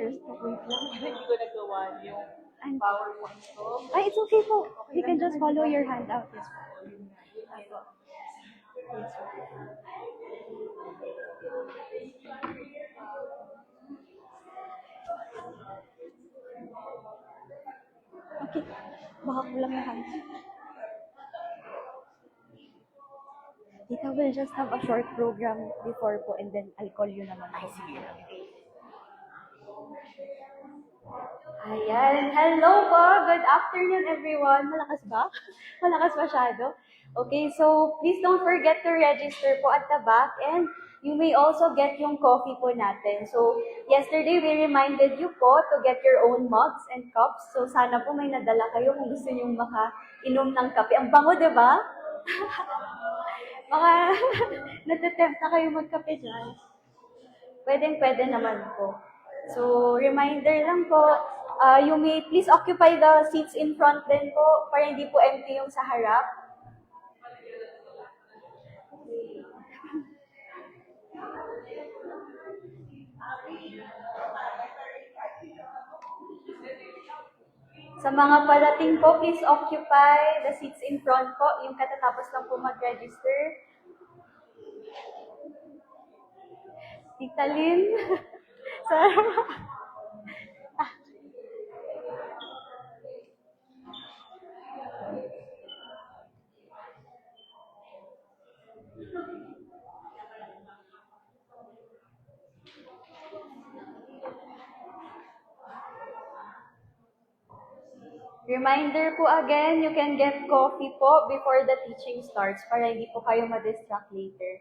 speakers po. Wait lang. Hindi ko nagawa yung Ano? PowerPoint ko. Ay, it's okay po. You can just follow your handout. Yes po. Apo. Yes po. Okay. Baka kulang yung handout. Tita will just have a short program before po and then I'll call you naman po. Sige. Ayan. Hello po. Good afternoon, everyone. Malakas ba? Malakas masyado? Okay, so please don't forget to register po at the back and you may also get yung coffee po natin. So, yesterday we reminded you po to get your own mugs and cups. So, sana po may nadala kayo kung gusto nyo makainom ng kape. Ang bango, di ba? Baka natatempt na kayo magkape dyan. Pwedeng-pwede naman po. So, reminder lang po, you may please occupy the seats in front din po para hindi po empty yung sa harap. Sa mga parating po, please occupy the seats in front po, yung katatapos lang po mag-register. Tita Lynn. Reminder po again, you can get coffee po before the teaching starts para hindi po kayo ma-distract later.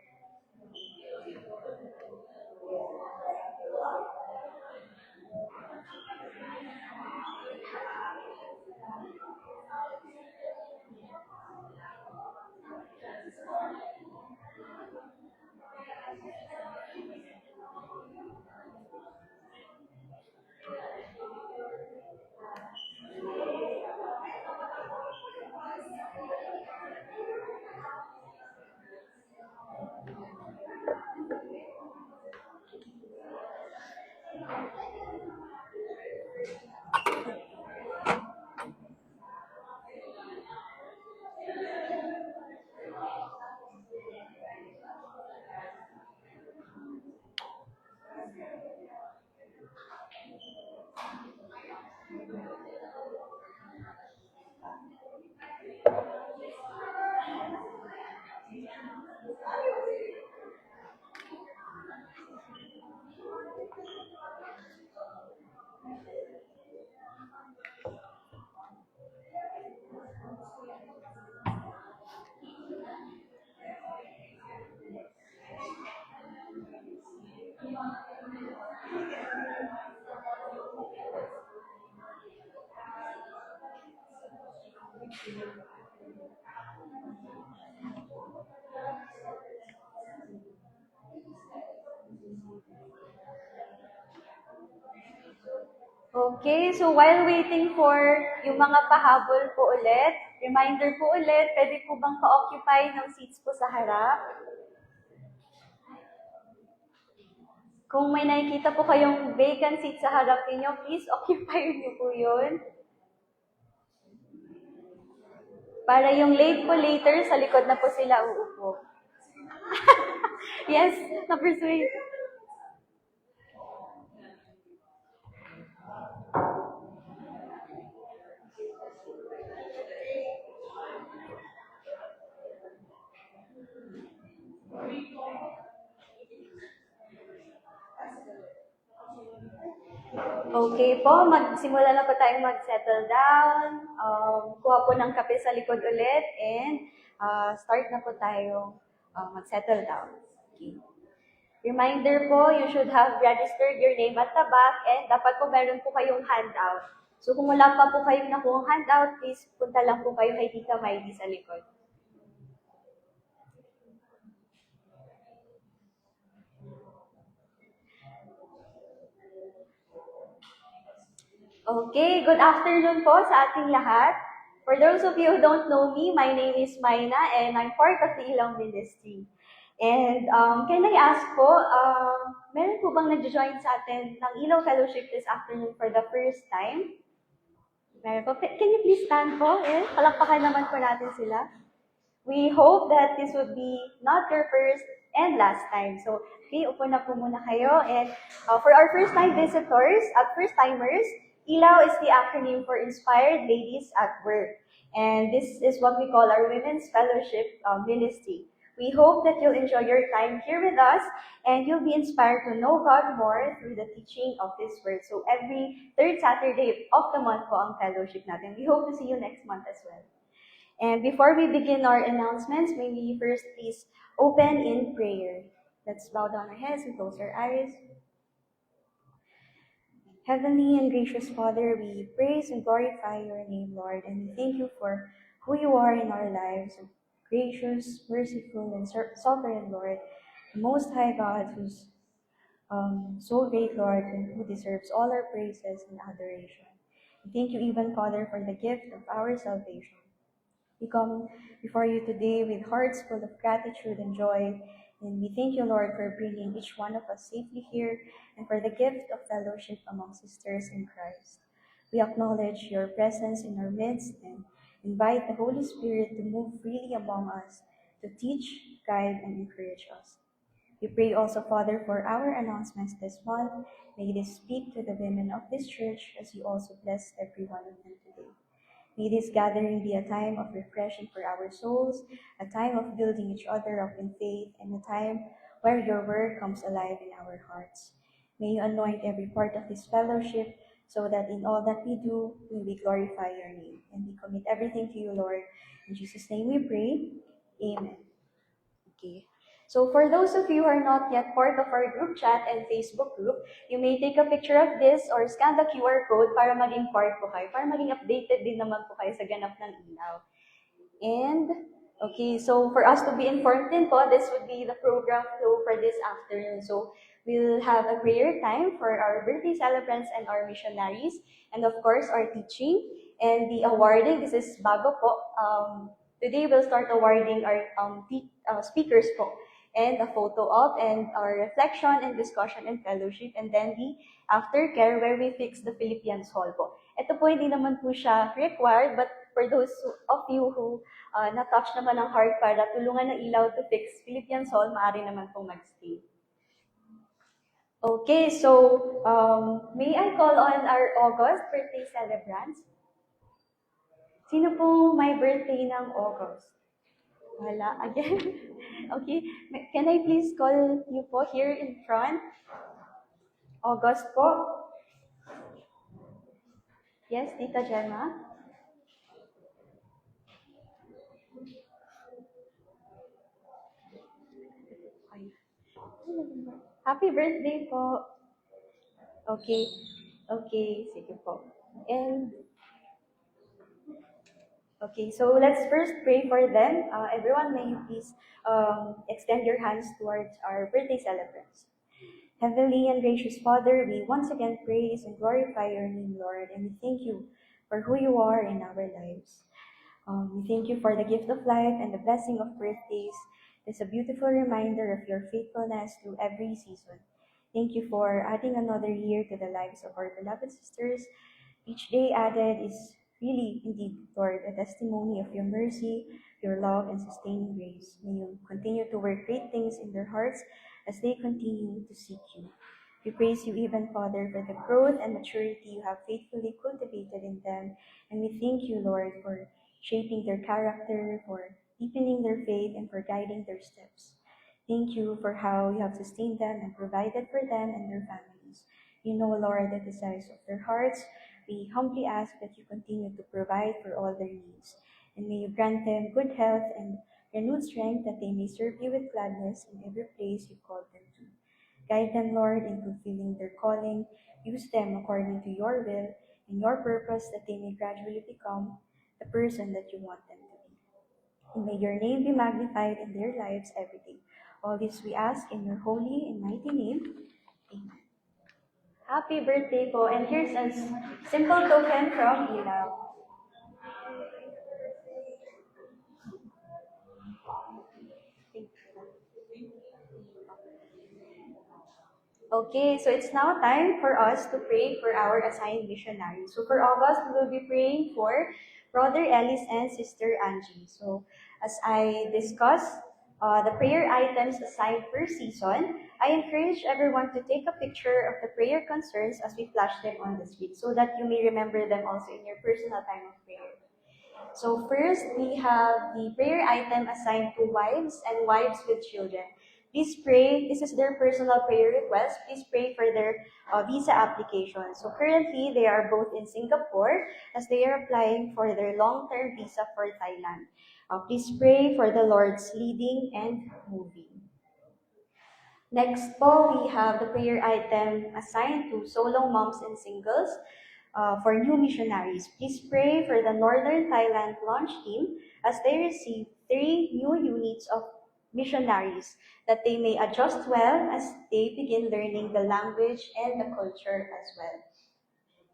Okay, so while waiting for yung mga pahabol po ulit, reminder po ulit, pwede po bang pa-occupy ng seats po sa harap? Kung may nakikita po kayong vacant seat sa harap niyo, please occupy niyo po yun. Para yung late po later, sa likod na po sila uupo. Yes, na-persuade. Okay po, magsimula na po tayong mag-settle down. Kuha po ng kape sa likod ulit and start na po tayong mag-settle down. Okay. Reminder po, you should have registered your name at the back and dapat po meron po kayong handout. So kung wala pa po kayong nakuha handout, please punta lang po kayo kay Tita Miley sa likod. Okay, good afternoon po sa ating lahat. For those of you who don't know me, my name is Mayna and I'm part of the Ilang Ministry. And can I ask po, meron po bang nag-join sa atin ng Ilaw Fellowship this afternoon for the first time? Meron po. Can you please stand po? Palakpakan naman po natin sila. We hope that this would be not your first and last time. So, okay, upo na po muna kayo. And for our first-time visitors at first-timers, ILAW is the acronym for Inspired Ladies at Work. And this is what we call our Women's Fellowship Ministry. We hope that you'll enjoy your time here with us and you'll be inspired to know God more through the teaching of His Word. So every third Saturday of the month po ang fellowship natin. We hope to see you next month as well. And before we begin our announcements, may we first please open in prayer. Let's bow down our heads and close our eyes. Heavenly and gracious Father, we praise and glorify your name, Lord, and we thank you for who you are in our lives. Gracious, merciful, and sovereign Lord, the Most High God, who's so great, Lord, and who deserves all our praises and adoration. We thank you even, Father, for the gift of our salvation. We come before you today with hearts full of gratitude and joy, and we thank you, Lord, for bringing each one of us safely here and for the gift of fellowship among sisters in Christ. We acknowledge your presence in our midst and invite the Holy Spirit to move freely among us, to teach, guide, and encourage us. We pray also, Father, for our announcements this month. May they speak to the women of this church as you also bless every one of them today. May this gathering be a time of refreshing for our souls, a time of building each other up in faith, and a time where your word comes alive in our hearts. May you anoint every part of this fellowship so that in all that we do, we will glorify your name. And we commit everything to you, Lord. In Jesus' name we pray. Amen. Okay. So for those of you who are not yet part of our group chat and Facebook group, you may take a picture of this or scan the QR code para maging part po kayo, para maging updated din naman po kayo sa ganap ng ilaw. And, okay, so for us to be informed din po, this would be the program flow for this afternoon. So we'll have a prayer time for our birthday celebrants and our missionaries, and of course, our teaching and the awarding. This is bago po. Today we'll start awarding our speakers po, and a photo op, and our reflection and discussion and fellowship, and then the aftercare where we fix the Philippians Hall po. Ito po hindi naman po siya required, but for those of you who na-touch naman ang heart para tulungan ng ilaw to fix Philippians Hall, maaari naman pong mag-stay. Okay, so may I call on our August birthday celebrants? Sino po may birthday ng August? Wala, again. Okay, can I please call you po here in front? August po. Yes, Tita Gemma? Happy birthday po. Okay. Okay, sige po. And okay, so let's first pray for them. Everyone, may you please extend your hands towards our birthday celebrants. Heavenly and gracious Father, we once again praise and glorify your name, Lord, and we thank you for who you are in our lives. We thank you for the gift of life and the blessing of birthdays. It's a beautiful reminder of your faithfulness through every season. Thank you for adding another year to the lives of our beloved sisters. Each day added is really, indeed, Lord, a testimony of your mercy, your love, and sustaining grace. May you continue to work great things in their hearts as they continue to seek you. We praise you even, Father, for the growth and maturity you have faithfully cultivated in them. And we thank you, Lord, for shaping their character, for deepening their faith, and for guiding their steps. Thank you for how you have sustained them and provided for them and their families. You know, Lord, the desires of their hearts. We humbly ask that you continue to provide for all their needs. And may you grant them good health and renewed strength that they may serve you with gladness in every place you called them to. Guide them, Lord, in fulfilling their calling. Use them according to your will and your purpose that they may gradually become the person that you want them to be. And may your name be magnified in their lives every day. All this we ask in your holy and mighty name. Amen. Happy birthday po. And here's a simple token from Ilaw. Thank you. Okay, so it's now time for us to pray for our assigned missionaries. So for August, we will be praying for Brother Ellis and Sister Angie. So as I discuss the prayer items assigned per season, I encourage everyone to take a picture of the prayer concerns as we flash them on the screen so that you may remember them also in your personal time of prayer. So first, we have the prayer item assigned to wives and wives with children. Please pray. This is their personal prayer request. Please pray for their visa application. So currently, they are both in Singapore as they are applying for their long-term visa for Thailand. Please pray for the Lord's leading and moving. Next po, we have the prayer item assigned to solo moms and singles for new missionaries. Please pray for the Northern Thailand launch team as they receive 3 new units of missionaries that they may adjust well as they begin learning the language and the culture as well.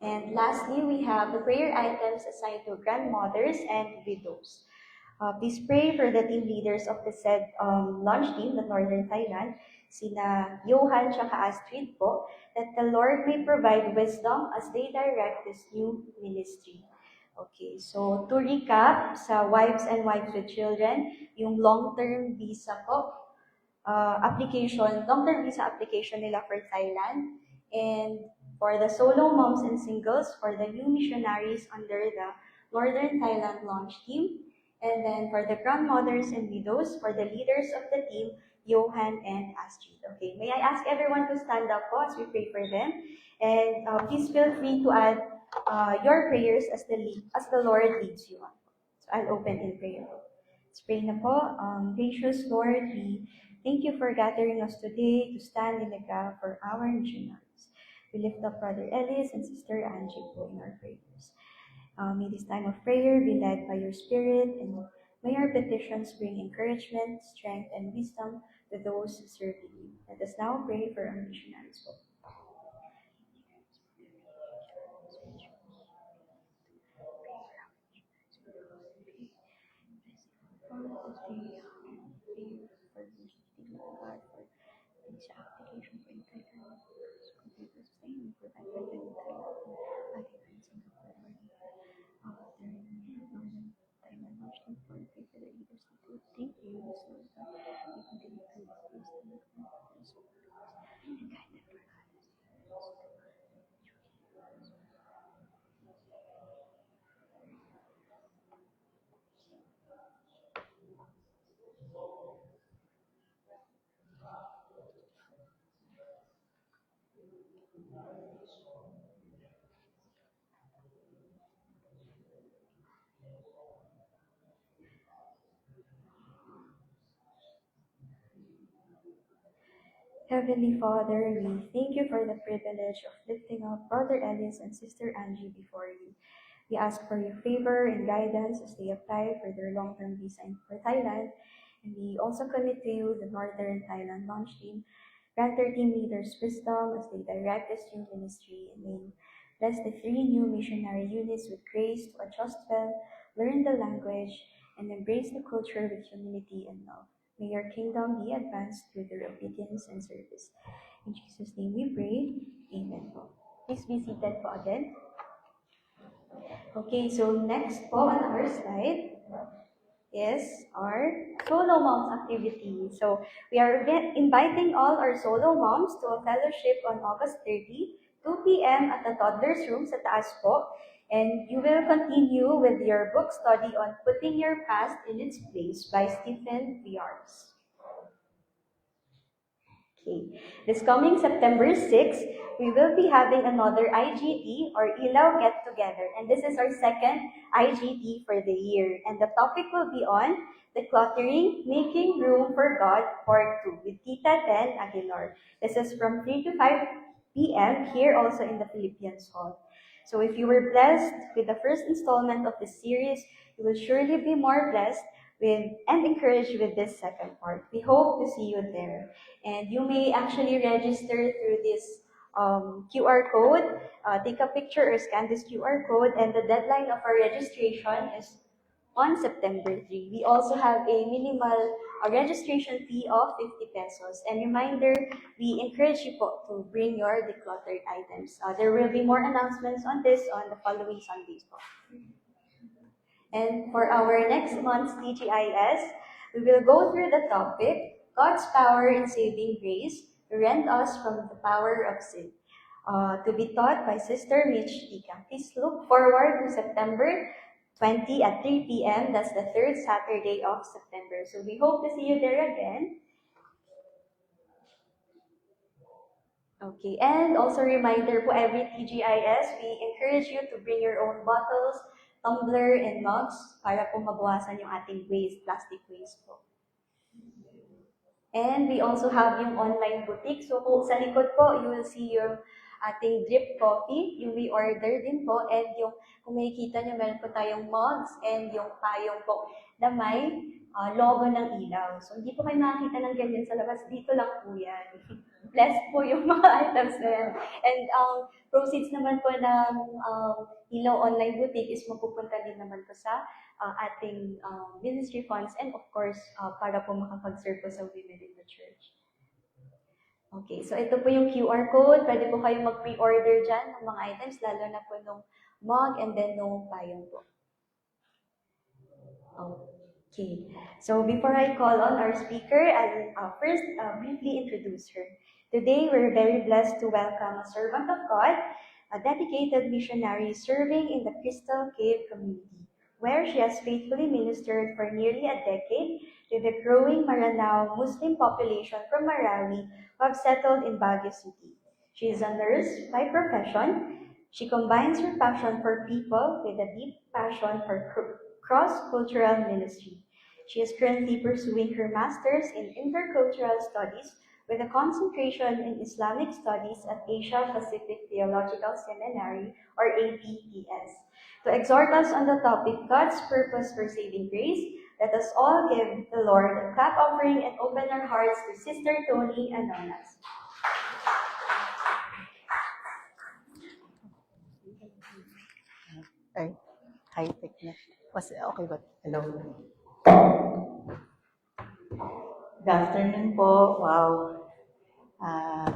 And lastly, we have the prayer items assigned to grandmothers and widows. Please pray for the team leaders of the said launch team, the Northern Thailand, sina Johan tsaka Astrid po, that the Lord may provide wisdom as they direct this new ministry. Okay, so to recap, sa wives and wives with children, yung long-term visa po, long-term visa application nila for Thailand, and for the solo moms and singles, for the new missionaries under the Northern Thailand launch team, and then for the grandmothers and widows, for the leaders of the team, Johan and Astrid. Okay, may I ask everyone to stand up po as we pray for them, and please feel free to add your prayers as the Lord leads you on. So I'll open in prayer. Let's pray na po. Gracious Lord, we thank you for gathering us today to stand in the gap for our missionaries. We lift up Brother Ellis and Sister Angie po in our prayers. May this time of prayer be led by your Spirit, and may our petitions bring encouragement, strength, and wisdom to those serving you. Let us now pray for our missionaries po. Heavenly Father, we thank you for the privilege of lifting up Brother Ellis and Sister Angie before you. We ask for your favor and guidance as they apply for their long-term visa for Thailand. And we also commit to you the Northern Thailand launch team. Grant their team leaders wisdom as they direct this new ministry, and may bless the 3 new missionary units with grace to adjust well, learn the language, and embrace the culture with humility and love. May your kingdom be advanced through their obedience and service. In Jesus' name we pray. Amen po. Please be seated po again. Okay, so next po on our slide is our solo moms activity. So we are inviting all our solo moms to a fellowship on August 30, 2 p.m. at the Toddler's Room sa taas po. And you will continue with your book study on Putting Your Past in Its Place by Stephen Viars. Okay. This coming September 6, we will be having another IGT or Ilaw Get Together. And this is our second IGT for the year. And the topic will be on Decluttering, Making Room for God, Part 2 with Tita Ten Aguilar. This is from 3 to 5 p.m. here also in the Philippines Hall. So if you were blessed with the first installment of this series, you will surely be more blessed with and encouraged with this second part. We hope to see you there. And you may actually register through this QR code. Take a picture or scan this QR code, and the deadline of our registration is on September 3. We also have a minimal registration fee of 50 pesos. And reminder, we encourage you po to bring your decluttered items. There will be more announcements on this on the following Sundays po. And for our next month's TGIS, we will go through the topic, God's Power in Saving Grace, to rend us from the power of sin. To be taught by Sister Mitch Tika. Please look forward to September 20 at 3 p.m. That's the third Saturday of September. So we hope to see you there again. Okay, and also reminder po, every TGIS, we encourage you to bring your own bottles, tumbler, and mugs para po mabawasan yung ating waste, plastic waste po. And we also have yung online boutique. So po, sa likod po, you will see yung ating drip coffee, yung we order din po, and yung, kung makikita nyo, meron po tayong mugs and yung payong po na may logo ng ilaw. So hindi po kayo makakita ng ganyan sa labas, dito lang po yan. Blessed po yung mga items na yan. And proceeds naman po ng Ilaw Online Boutique is mapupunta din naman po sa ating ministry funds and of course, para po makapag-serve po sa women in the church. Okay, so ito po yung QR code. Pwede po kayo mag-pre-order dyan ng mga items, lalo na po nung mug and then nung payong po. Okay, so before I call on our speaker, I'll first briefly introduce her. Today, we're very blessed to welcome a servant of God, a dedicated missionary serving in the Crystal Cave community, where she has faithfully ministered for nearly a decade to the growing Maranao Muslim population from Marawi who have settled in Baguio City. She is a nurse by profession. She combines her passion for people with a deep passion for cross-cultural ministry. She is currently pursuing her master's in intercultural studies with a concentration in Islamic studies at Asia Pacific Theological Seminary, or APTS. To exhort us on the topic, God's purpose for saving grace, let us all give the Lord a clap offering and open our hearts to Sister Tony Anonas. Ay, high-tech na. Okay ba? Hello. Good afternoon po. Wow.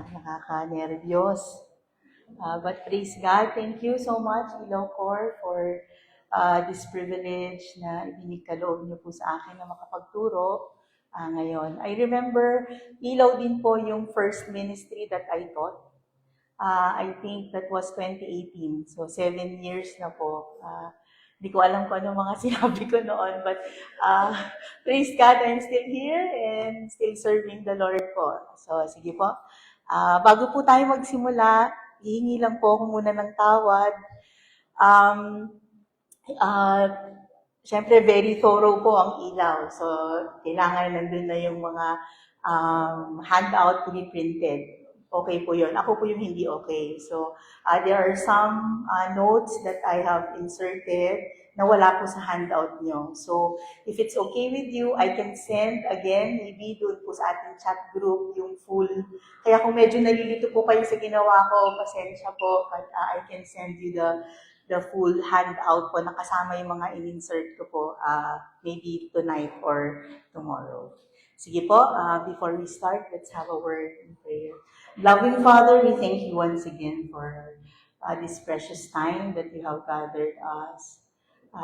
Nakaka-nervyos. But praise God. Thank you so much, Ilaw Corps, for this privilege na ibinigkaloob niyo po sa akin na makapagturo ngayon. I remember, Ilaw din po yung first ministry that I taught. I think that was 2018. So, 7 years na po. Hindi ko alam kung ano mga sinabi ko noon. But praise God, I'm still here and still serving the Lord po. So, sige po. Bago po tayo magsimula, hihingi lang po ako muna ng tawad. Siyempre, very thorough po ang ilaw. So, kailangan nandun na yung mga handout pre-printed. Okay po yun. Ako po yung hindi okay. So, there are some notes that I have inserted na wala po sa handout nyo. So, if it's okay with you, I can send again, maybe doon po sa ating chat group, yung full. Kaya kung medyo nalilito po kayo sa ginawa ko, pasensya po, but I can send you the full handout po, nakasama yung mga in-insert ko po, maybe tonight or tomorrow. Sige po, before we start, let's have a word in prayer. Loving Father, we thank you once again for this precious time that you have gathered us.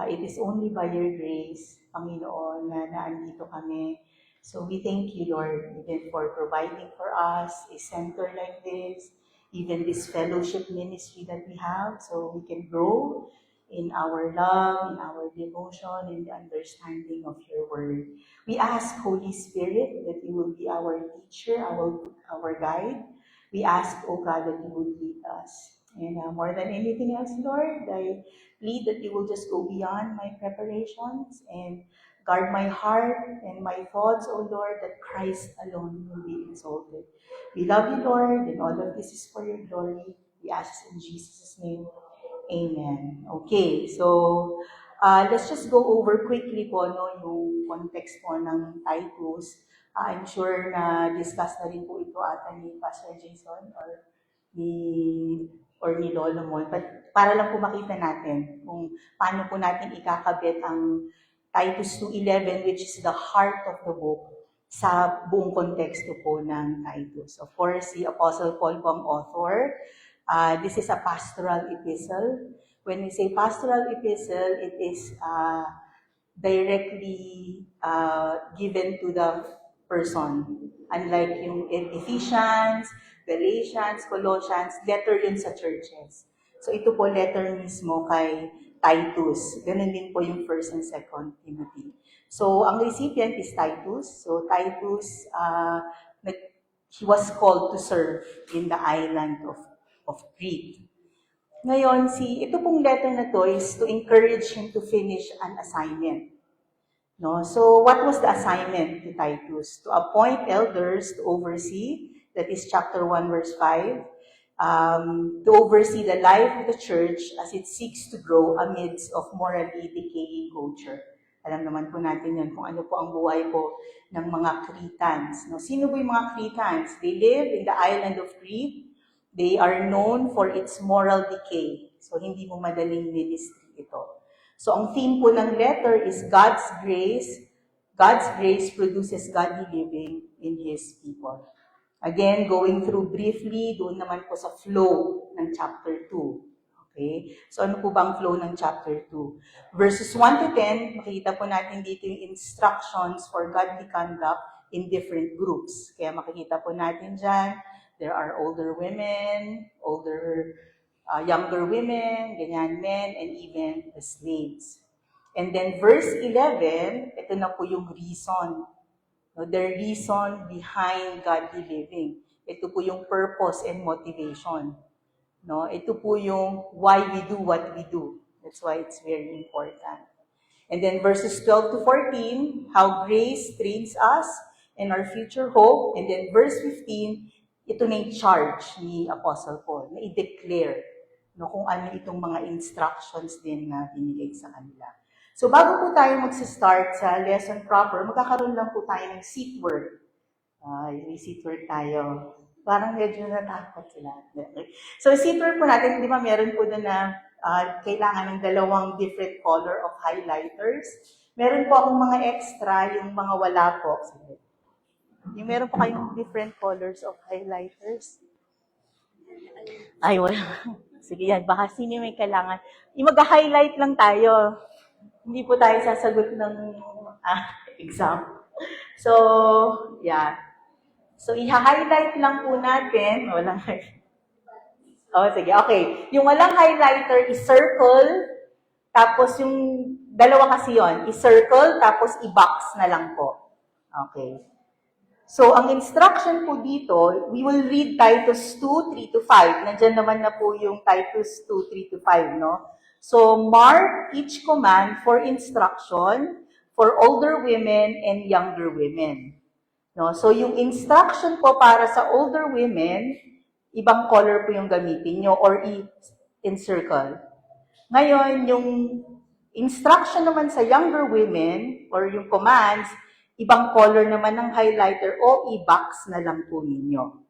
It is only by your grace, Panginoon, na naandito kami. So we thank you, Lord, even for providing for us a center like this, even this fellowship ministry that we have, so we can grow in our love, in our devotion, in the understanding of your word. We ask, Holy Spirit, that you will be our teacher, our guide. We ask, oh God, that you will lead us. And more than anything else, Lord, I plead that you will just go beyond my preparations and guard my heart and my thoughts, oh Lord, that Christ alone will be exalted. We love you, Lord, and all of this is for your glory. We ask in Jesus' name. Amen. Okay, so let's just go over quickly po yung context po ng Titus. I'm sure na discuss na rin po ito ata ni Pastor Jason or ni Lolo Mon. But para lang po makita natin kung paano po natin ikakabit ang Titus 2:11, which is the heart of the book sa buong konteksto po ng Titus. Of course, si Apostle Paul po ang author. This is a pastoral epistle. When we say pastoral epistle, it is directly given to the person. Unlike yung Ephesians, Galatians, Colossians, letter yun sa churches. So ito po letter mismo kay Titus. Ganun din po yung 1st and 2nd Timothy. So ang recipient is Titus. So Titus, he was called to serve in the island of Crete. Ngayon, ito pong letter na to is to encourage him to finish an assignment. No? So, what was the assignment to Titus? To appoint elders to oversee, that is chapter 1, verse 5, to oversee the life of the church as it seeks to grow amidst of morally decaying culture. Alam naman po natin yun kung ano po ang buhay po ng mga Cretans. No? Sino po yung mga Cretans? They live in the island of Crete. They are known for its moral decay. So, hindi mo madaling ministry ito. So, ang theme po ng letter is God's grace. God's grace produces godly living in His people. Again, going through briefly, doon naman po sa flow ng chapter 2. Okay? So, ano po ba ang flow ng chapter 2? Verses 1 to 10, makikita po natin dito yung instructions for godly conduct in different groups. Kaya makikita po natin dyan, there are older women, younger women, ganyan, men, and even the slaves. And then verse 11, ito na po yung reason. No, the reason behind godly living. Ito po yung purpose and motivation. No, ito po yung why we do what we do. That's why it's very important. And then verses 12 to 14, how grace trains us and our future hope. And then verse 15, ito na yung charge ni Apostle Paul, na i-declare no, kung ano itong mga instructions din na binigay sa kanila. So bago po tayo mag-start sa lesson proper, magkakaroon lang po tayo ng seat word. May seat word tayo. Parang medyo natakot sila. So seat word po natin, di ba meron po doon na kailangan ng 2 different color of highlighters. Meron po akong mga extra, yung mga wala po. Yung meron po kayong different colors of highlighters. Ay, wala. Sige yan, baka sino may kailangan. Yung mag-highlight lang tayo. Hindi po tayo sasagot ng exam. So, yeah. So, i-highlight lang po natin. Walang oh, sige, okay. Yung walang highlighter, i-circle. Tapos yung dalawa kasi yon, i-circle, tapos i-box na lang po. Okay. So, ang instruction po dito, we will read Titus 2, 3-5. Nandiyan naman na po yung Titus 2, 3-5, no? So, mark each command for instruction for older women and younger women. No? So, yung instruction po para sa older women, ibang color po yung gamitin nyo or i-encircle. Ngayon, yung instruction naman sa younger women or yung commands, ibang color naman ng highlighter o i-box na lang po ninyo.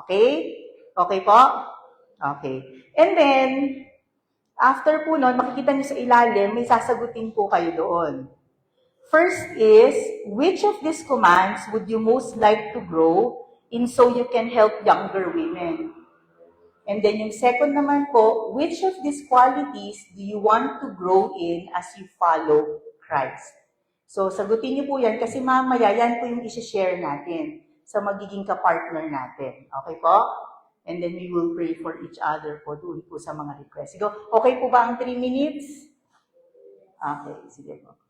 Okay? Okay po? Okay. And then, after po nun, makikita nyo sa ilalim, may sasagutin po kayo doon. First is, which of these commands would you most like to grow in so you can help younger women? And then yung second naman po, which of these qualities do you want to grow in as you follow Christ? So, sagutin niyo po yan kasi mamaya yan po yung isi-share natin sa magiging kapartner natin. Okay po? And then we will pray for each other po doon po sa mga requests. Sige, okay po ba ang 3 minutes? Okay, sige po.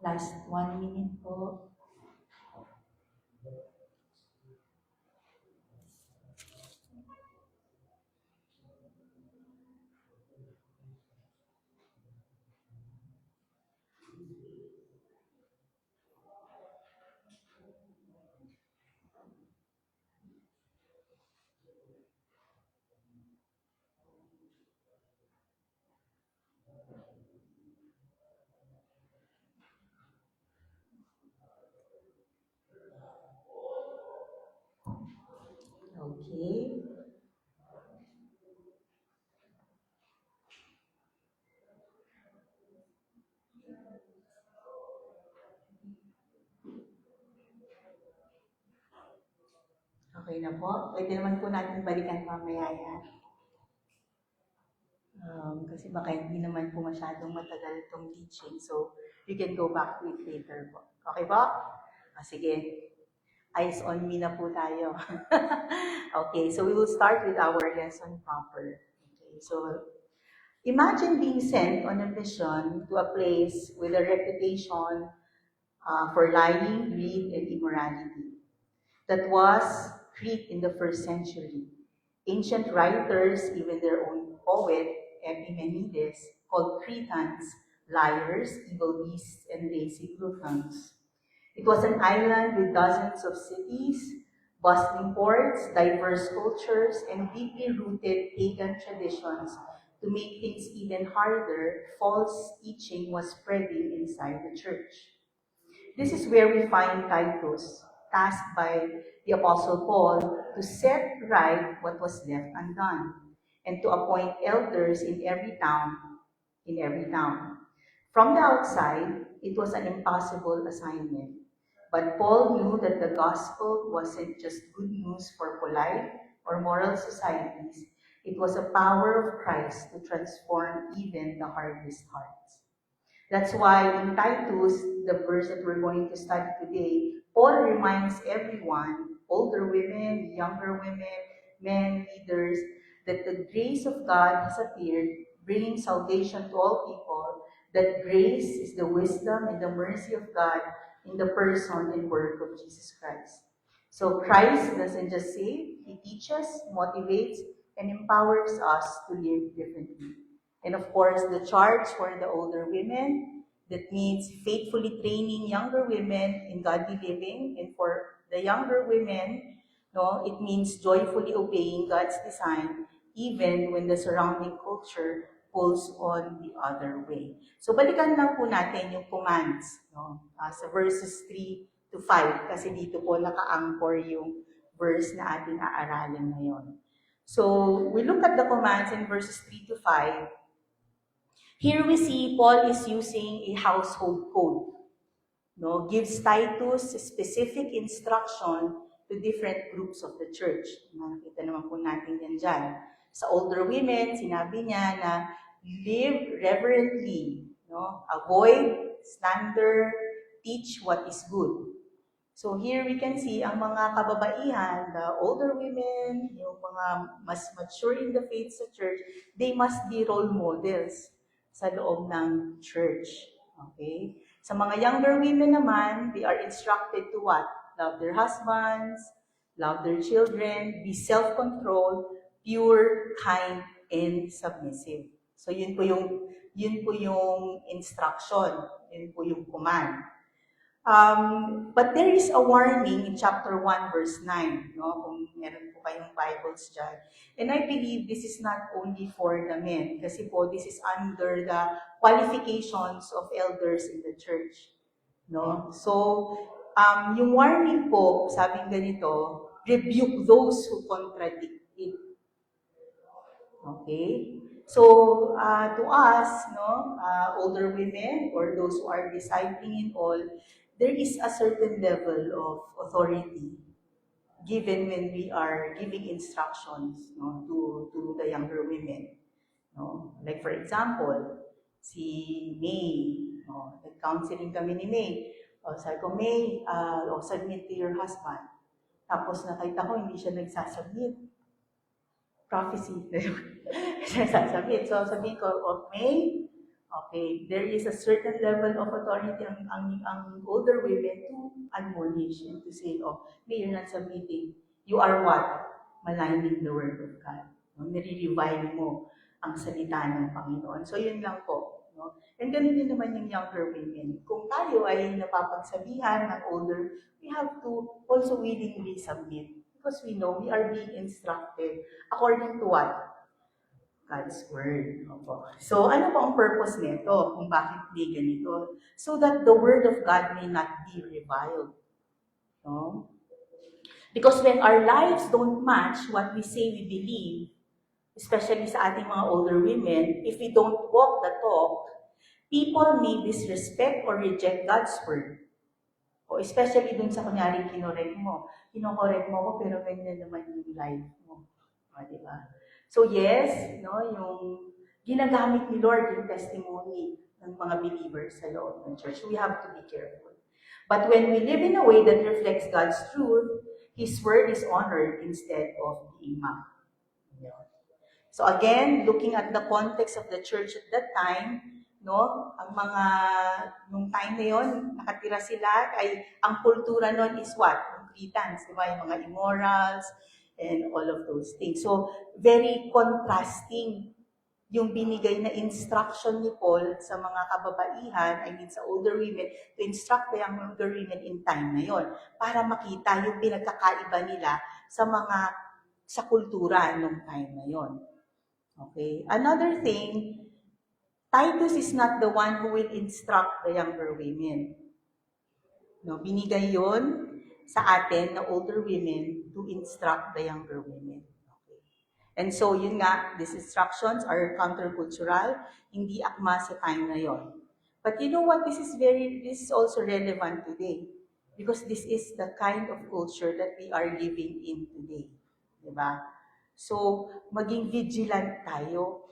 Last 1 minute po. Okay. Okay na po. Pwede naman po natin balikan mamaya yan. Kasi baka hindi naman po masyadong matagal itong teaching. So, you can go back to it later po. Okay po? Sige. Eyes on me na po tayo. Okay, so we will start with our lesson proper. Okay, so imagine being sent on a mission to a place with a reputation for lying, greed, and immorality. That was Crete in the first century. Ancient writers, even their own poet, Epimenides, called Cretans liars, evil beasts, and lazy gluttons. It was an island with dozens of cities, bustling ports, diverse cultures, and deeply rooted pagan traditions. To make things even harder, false teaching was spreading inside the church. This is where we find Titus, tasked by the Apostle Paul to set right what was left undone, and to appoint elders in every town. From the outside, it was an impossible assignment. But Paul knew that the gospel wasn't just good news for polite or moral societies. It was a power of Christ to transform even the hardest hearts. That's why in Titus, the verse that we're going to study today, Paul reminds everyone, older women, younger women, men, leaders, that the grace of God has appeared, bringing salvation to all people, that grace is the wisdom and the mercy of God in the person and work of Jesus Christ. So Christ doesn't just save, He teaches, motivates, and empowers us to live differently. And of course, the charge for the older women, that means faithfully training younger women in godly living. And for the younger women, it means joyfully obeying God's design, even when the surrounding culture pulls on the other way. So balikan lang po natin yung commands sa verses 3 to 5, kasi dito po naka-anchor yung verse na ating aaralin ngayon. So we look at the commands in verses 3 to 5. Here we see Paul is using a household code. Gives Titus specific instruction to different groups of the church. Nakita naman po natin yan dyan. Sa older women, sinabi niya na live reverently, avoid slander, teach what is good. So here we can see ang mga kababaihan, the older women, yung mga mas mature in the faith sa church, they must be role models sa loob ng church. Okay? Sa mga younger women naman, they are instructed to what? Love their husbands, love their children, be self-controlled, pure, kind, and submissive. So yun po yung instruction, yun po yung command. But there is a warning in chapter 1, verse 9, no? Kung meron po kayong Bibles dyan. And I believe this is not only for the men, kasi po this is under the qualifications of elders in the church. No? So, yung warning po, sabing ganito, rebuke those who contradict it. Okay? So, to us, no, older women or those who are discipling and all, there is a certain level of authority given when we are giving instructions, no, to the younger women. No? Like for example, si May, no, nag-counseling kami ni May. Sabi ko, May, submit to your husband. Tapos nakita ko, hindi siya nagsasubmit. Prophecy. Siya sasabit. So sabihin ko, okay, there is a certain level of authority ang older women to admonish and to say, May, you're not submitting. You are what? Maligning the word of God. No? Nire-revile mo ang salita ng Panginoon. So yun lang po. No? And ganun din naman yung younger women. Kung tayo ay napapagsabihan ng older, we have to also willingly submit. Because we know we are being instructed according to what? God's Word. So, ano po ang purpose nito? Kung bakit di ganito? So that the Word of God may not be reviled. No? Because when our lives don't match what we say we believe, especially sa ating mga older women, if we don't walk the talk, people may disrespect or reject God's Word. O especially dun sa kunyaring kinorek mo. Kinokorek mo ko, pero ganyan naman yung life mo. Diba? So yes, no, yung ginagamit ni Lord yung testimony ng mga believers sa loob ng church. We have to be careful. But when we live in a way that reflects God's truth, His Word is honored instead of being mocked. So again, looking at the context of the church at that time, no, nung time na yon, nakatira sila, ay ang kultura nun is what? Puritans, di ba? Yung mga immorals, and all of those things. So, very contrasting yung binigay na instruction ni Paul sa mga kababaihan, sa older women, to instruct the younger women in time na yon, para makita yung pinagkakaiba nila sa kultura nung time na yon. Okay? Another thing, Titus is not the one who will instruct the younger women. No, binigay yon sa atin na older women to instruct the younger women. Okay. And so, yun nga, these instructions are countercultural, hindi akma sa time na yon. But you know what? This is also relevant today because this is the kind of culture that we are living in today. Diba? So, maging vigilant tayo.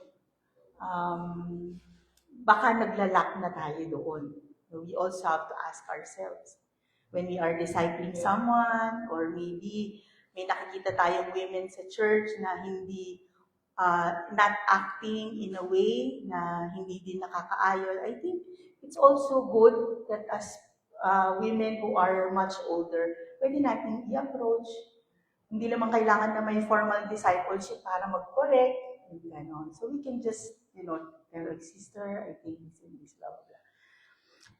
Baka naglalak na tayo doon. We also have to ask ourselves, when we are discipling someone, or maybe may nakikita tayong women sa church na hindi, not acting in a way na hindi din nakakaayon, I think it's also good that as women who are much older, pwede natin i-approach. Hindi naman kailangan na may formal discipleship para mag-correct, and gano'n. So we can just, tell like, sister, I think this and this, blah, blah, blah.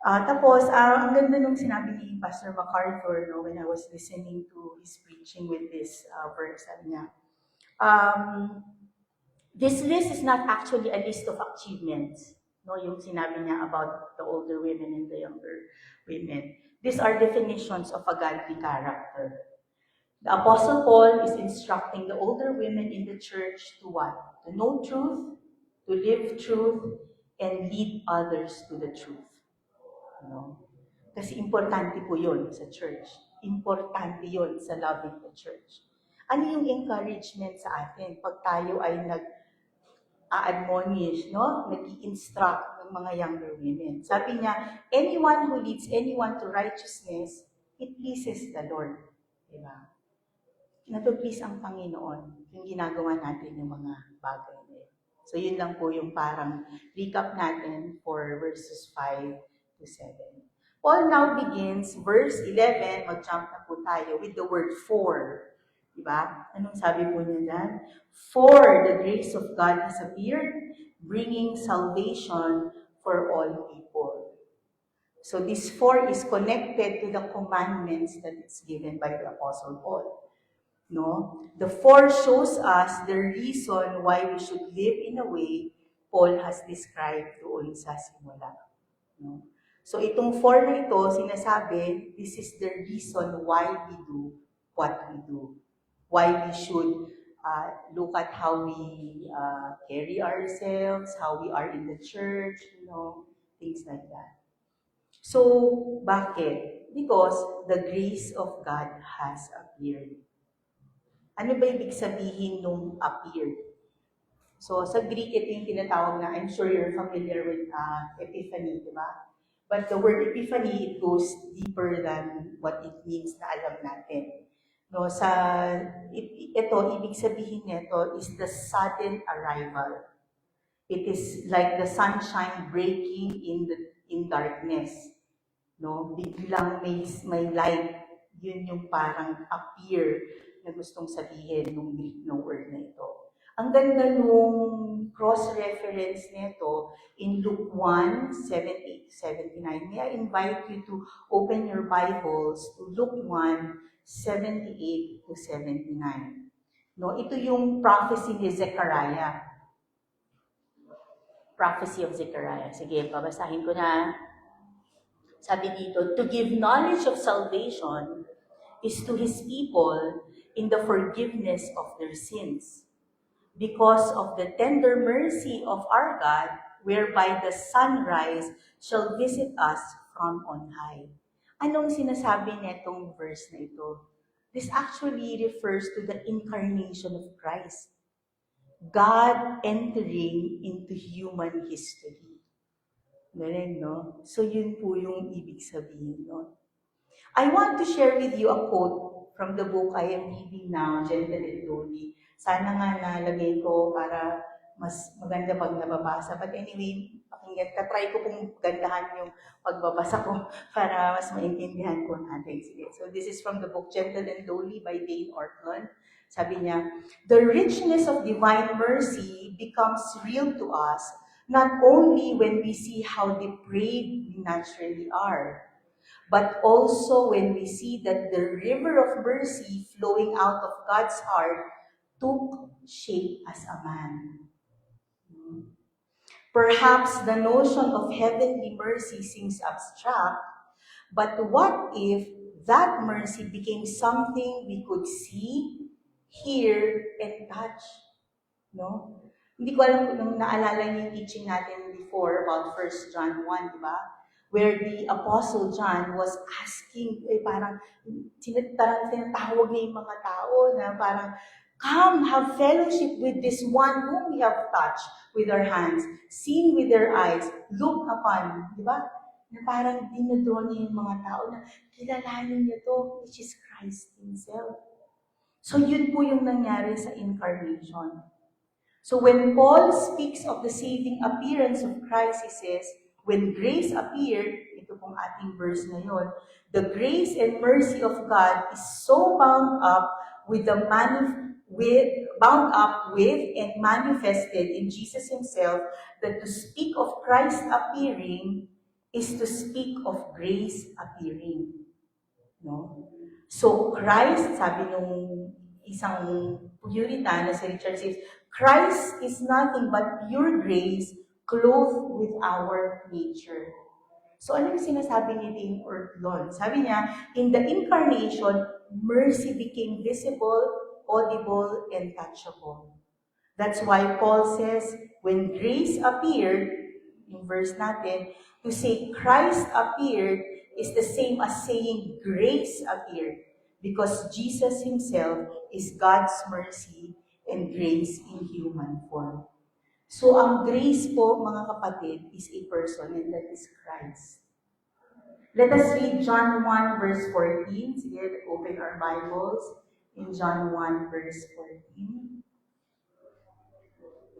Tapos, ang ganda nung sinabi ni Pastor MacArthur, no, when I was listening to his preaching with this verse, sabi niya, this list is not actually a list of achievements, no, yung sinabi niya about the older women and the younger women. These are definitions of a godly character. The Apostle Paul is instructing the older women in the church to what? To know truth, to live truth, and lead others to the truth. No? Kasi importante po yun sa church. Importante yun sa loving the church. Ano yung encouragement sa atin pag tayo ay nag-admonish, no? Nag-i-instruct ng mga younger women? Sabi niya, anyone who leads anyone to righteousness, it pleases the Lord. Diba? Napag-please ang Panginoon yung ginagawa natin yung mga bagay na yun. So yun lang po yung parang recap natin for verses 5 to 7. Paul now begins, verse 11, mag-jump na po tayo, with the word for. Diba? Anong sabi po niya dyan? For the grace of God has appeared, bringing salvation for all people. So this 4 is connected to the commandments that is given by the Apostle Paul. No? The 4 shows us the reason why we should live in a way Paul has described doon sa simula. No? So itong 4 na ito, sinasabi, this is the reason why we do what we do. Why we should look at how we carry ourselves, how we are in the church, things like that. So, bakit? Because the grace of God has appeared. Ano ba ibig sabihin nung appeared? So, sa Greek, ito yung tinatawag na, I'm sure you're familiar with epiphany, di ba? But the word epiphany, it goes deeper than what it means na alam natin. No, ito, ibig sabihin nito is the sudden arrival. It is like the sunshine breaking in darkness. No, biglang may light. Yun yung parang appear na gustong sabihin nung Greek ng word na ito. Ang ganda nung cross-reference nito in Luke 1, 78-79. May I invite you to open your Bibles to Luke 1, 78-79. No, ito yung prophecy ni Zechariah. Prophecy of Zechariah. Sige, babasahin ko na. Sabi dito, to give knowledge of salvation is to His people in the forgiveness of their sins, because of the tender mercy of our God, whereby the sunrise shall visit us from on high. Anong sinasabi nitong verse na ito? This actually refers to the incarnation of Christ. God entering into human history. Galing, no? So yun po yung ibig sabihin, no? I want to share with you a quote from the book I am reading now, Gentle and Lowly. Sana nga nalagay ko para mas maganda pag nababasa. But anyway, try ko pong gandahan yung pagbabasa ko para mas maintindihan ko natin. Sige. So this is from the book Gentle and Lowly by Dane Ortlund. Sabi niya, the richness of divine mercy becomes real to us not only when we see how depraved we naturally are, but also when we see that the river of mercy flowing out of God's heart took shape as a man. Perhaps the notion of heavenly mercy seems abstract, but what if that mercy became something we could see, hear, and touch? No? Hindi ko alam kung naalala niyo yung teaching natin before about 1 John 1, di ba? Where the Apostle John was asking, parang tinatawag niya yung mga tao na parang, come, have fellowship with this one whom we have touched with our hands, seen with our eyes, look upon, di ba? Na parang dinadraw niya yung mga tao na kilalanin niyo to, which is Christ Himself. So yun po yung nangyari sa incarnation. So when Paul speaks of the saving appearance of Christ, he says, when grace appeared, ito pong ating verse na yun, the grace and mercy of God is so bound up with and manifested in Jesus Himself that to speak of Christ appearing is to speak of grace appearing. No? So Christ, sabi nung isang Puritan na si Richard says, Christ is nothing but pure grace clothed with our nature. So ano yung sinasabi ni Dane Ortlund? Sabi niya, in the incarnation, mercy became visible, audible, and touchable. That's why Paul says, when grace appeared, in verse natin, to say Christ appeared is the same as saying grace appeared, because Jesus Himself is God's mercy and grace in human form. So, ang grace po, mga kapatid, is a person, and that is Christ. Let us read John 1, verse 14. Sige, open our Bibles in John 1, verse 14.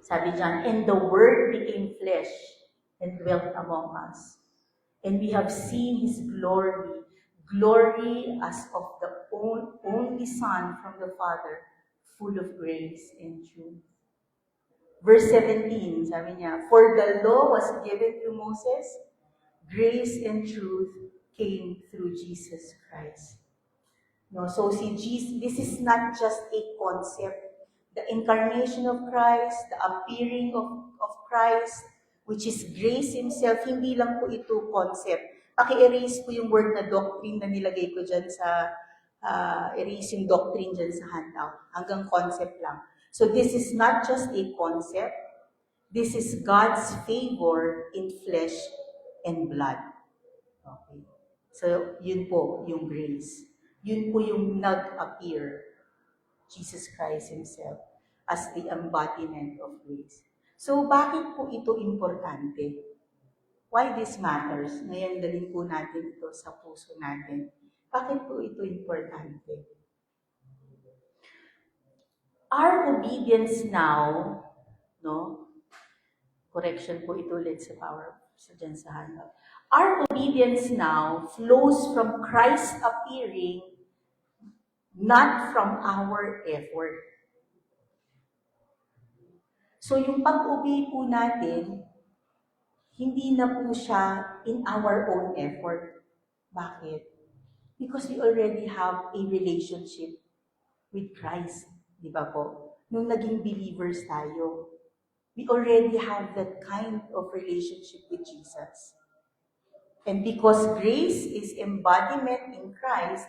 Sabi dyan, and the Word became flesh and dwelt among us. And we have seen His glory, glory as of the only Son from the Father, full of grace and truth. Verse 17, sabi niya, for the law was given through Moses, Grace and truth came through Jesus Christ. No, so see, Jesus, this is not just a concept. The incarnation of Christ, the appearing of Christ, which is grace Himself, hindi lang po ito concept. Paki-erase po yung word na doctrine na nilagay ko dyan sa, erase yung doctrine dyan sa handout. Hanggang concept lang. So this is not just a concept. This is God's favor in flesh and blood. Okay. So, yun po yung grace. Yun po yung nag-appear, Jesus Christ Himself, as the embodiment of grace. So, bakit po ito importante? Why this matters? Ngayon, dalhin po natin ito sa puso natin. Bakit po ito importante? Our obedience now, no? Correction po ito ulit sa power sa dyan sa handout. Our obedience now flows from Christ appearing, not from our effort. So yung pag-obey po natin, hindi na po siya in our own effort. Bakit? Because we already have a relationship with Christ. Di ba po? Nung naging believers tayo, we already have that kind of relationship with Jesus. And because grace is embodiment in Christ,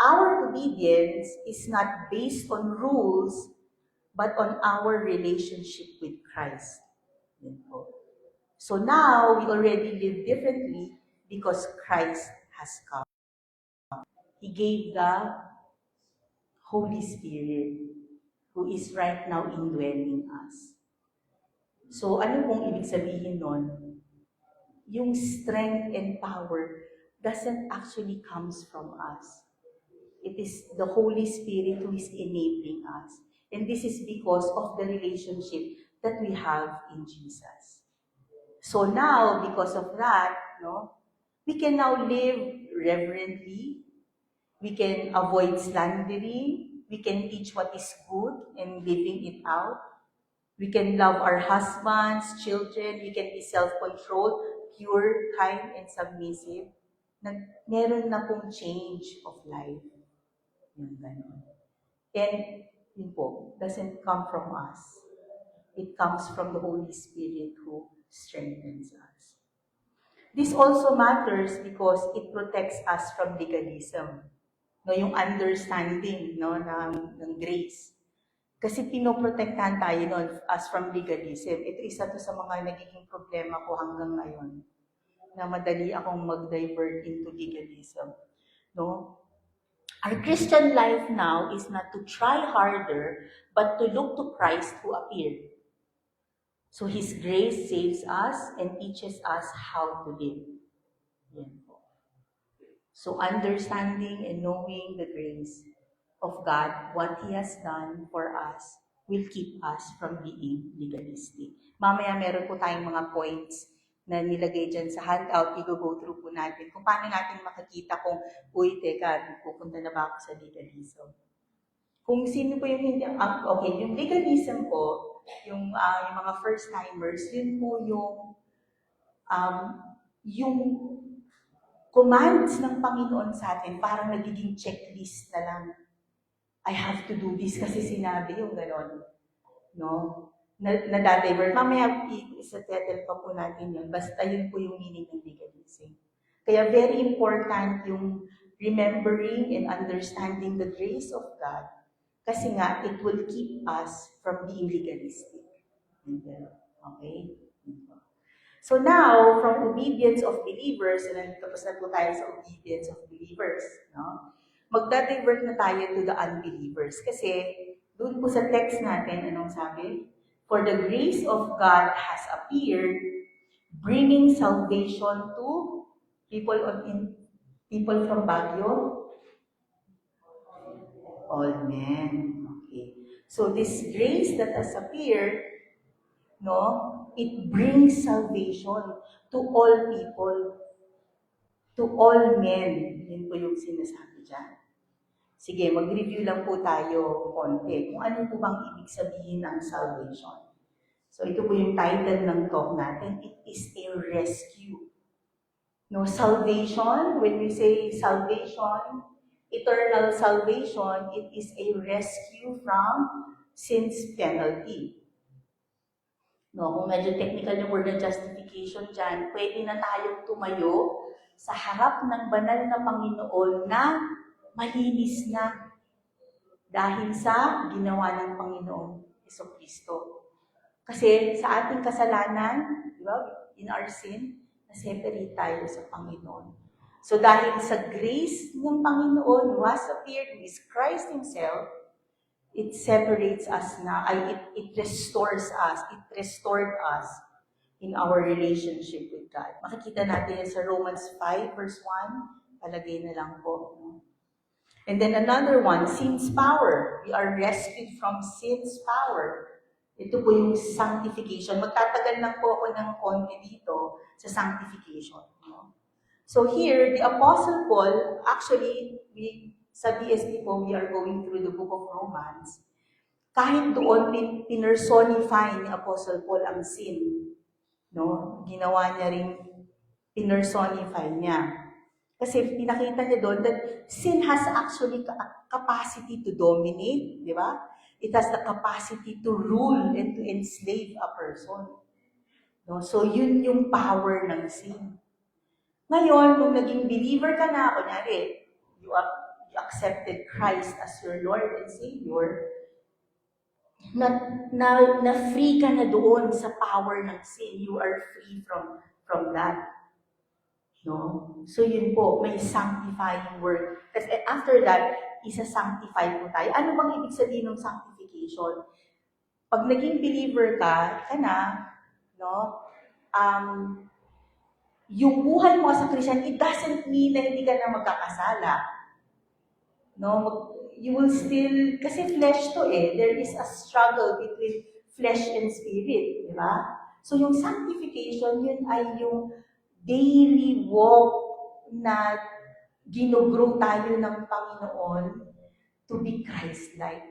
our obedience is not based on rules, but on our relationship with Christ. So now, we already live differently because Christ has come. He gave the Holy Spirit, who is right now indwelling us. So ano pong ibig sabihin nun? Yung strength and power doesn't actually comes from us. It is the Holy Spirit who is enabling us. And this is because of the relationship that we have in Jesus. So now, because of that, we can now live reverently. We can avoid slandering. We can teach what is good and living it out. We can love our husbands, children. We can be self-controlled, pure, kind, and submissive. Meron na pong change of life. Yung ganun. And yun po, doesn't come from us. It comes from the Holy Spirit who strengthens us. This also matters because it protects us from legalism. Yung understanding ng grace. Kasi pinoprotektahan tayo nun as from legalism. Ito isa to sa mga nagiging problema ko hanggang ngayon. Na madali akong mag-divert into legalism. Our Christian life now is not to try harder, but to look to Christ who appeared. So His grace saves us and teaches us how to live. Yan po. So understanding and knowing the grace of God, what He has done for us, will keep us from being legalistic. Mamaya meron po tayong mga points na nilagay dyan sa handout, i-go through po natin kung paano natin makikita kung, uy, teka, pupunta na ba ako sa legalism? Kung sino po yung hindi, okay, yung legalism po, yung mga first-timers, yun po yung commands ng Panginoon sa atin, parang nagiging checklist na lang. I have to do this kasi sinabi yung gano'n. Na-divert. Mamaya, isa-settle pa po natin yun. Basta yun po yung meaning ng legalism. Kaya very important yung remembering and understanding the grace of God. Kasi nga, it will keep us from being legalistic. Okay? So now, from obedience of believers, and tapos na po tayo sa obedience of believers, magda-divert na tayo to the unbelievers. Kasi, doon po sa text natin, anong sabi? For the grace of God has appeared, bringing salvation to people from Baguio, all men. Okay. So this grace that has appeared, it brings salvation to all people, to all men. Yun po yung sinasabi dyan. Sige, mag-review lang po tayo konti kung ano po bang ibig sabihin ng salvation. So ito po yung title ng talk natin. It is a rescue. No, salvation, when we say salvation, eternal salvation, it is a rescue from sin's penalty. No, kung medyo technical yung word ng justification dyan, pwede na tayong tumayo sa harap ng banal na Panginoon na malinis na dahil sa ginawa ng Panginoong Jesucristo. Kasi sa ating kasalanan, di ba, in our sin, na-separate tayo sa Panginoon. So dahil sa grace ng Panginoon who has appeared, who is Christ Himself, it separates us na, it restores us, it restored us in our relationship with God. Makikita natin yan sa Romans 5 verse 1, palagay na lang po. And then another one, sin's power. We are rescued from sin's power. Ito po yung sanctification. Magtatagal lang po ako ng konti dito sa sanctification. No? So here, the Apostle Paul, actually, sa BSD po, we are going through the book of Romans. Kahit doon, pinersonify ni Apostle Paul ang sin. No? Ginawa niya rin, pinersonify niya. Kasi pinakita niya doon that sin has actually capacity to dominate, di ba? It has the capacity to rule and to enslave a person. No? So yun yung power ng sin. Ngayon, nung naging believer ka na, kunyari, you accepted Christ as your Lord and Savior, na free ka na doon sa power ng sin. You are free from that. No? So yun po, may sanctifying work. Kasi after that, isa-sanctify po tayo. Ano bang ibig sabihin ng sanctification? Pag naging believer ka na, no? Yung buhay mo sa Christian, it doesn't mean na hindi ka na magkakasala. No? You will still, kasi flesh to there is a struggle between flesh and spirit, di ba? So yung sanctification, yun ay yung daily walk na ginugrow tayo ng Panginoon to be Christ-like.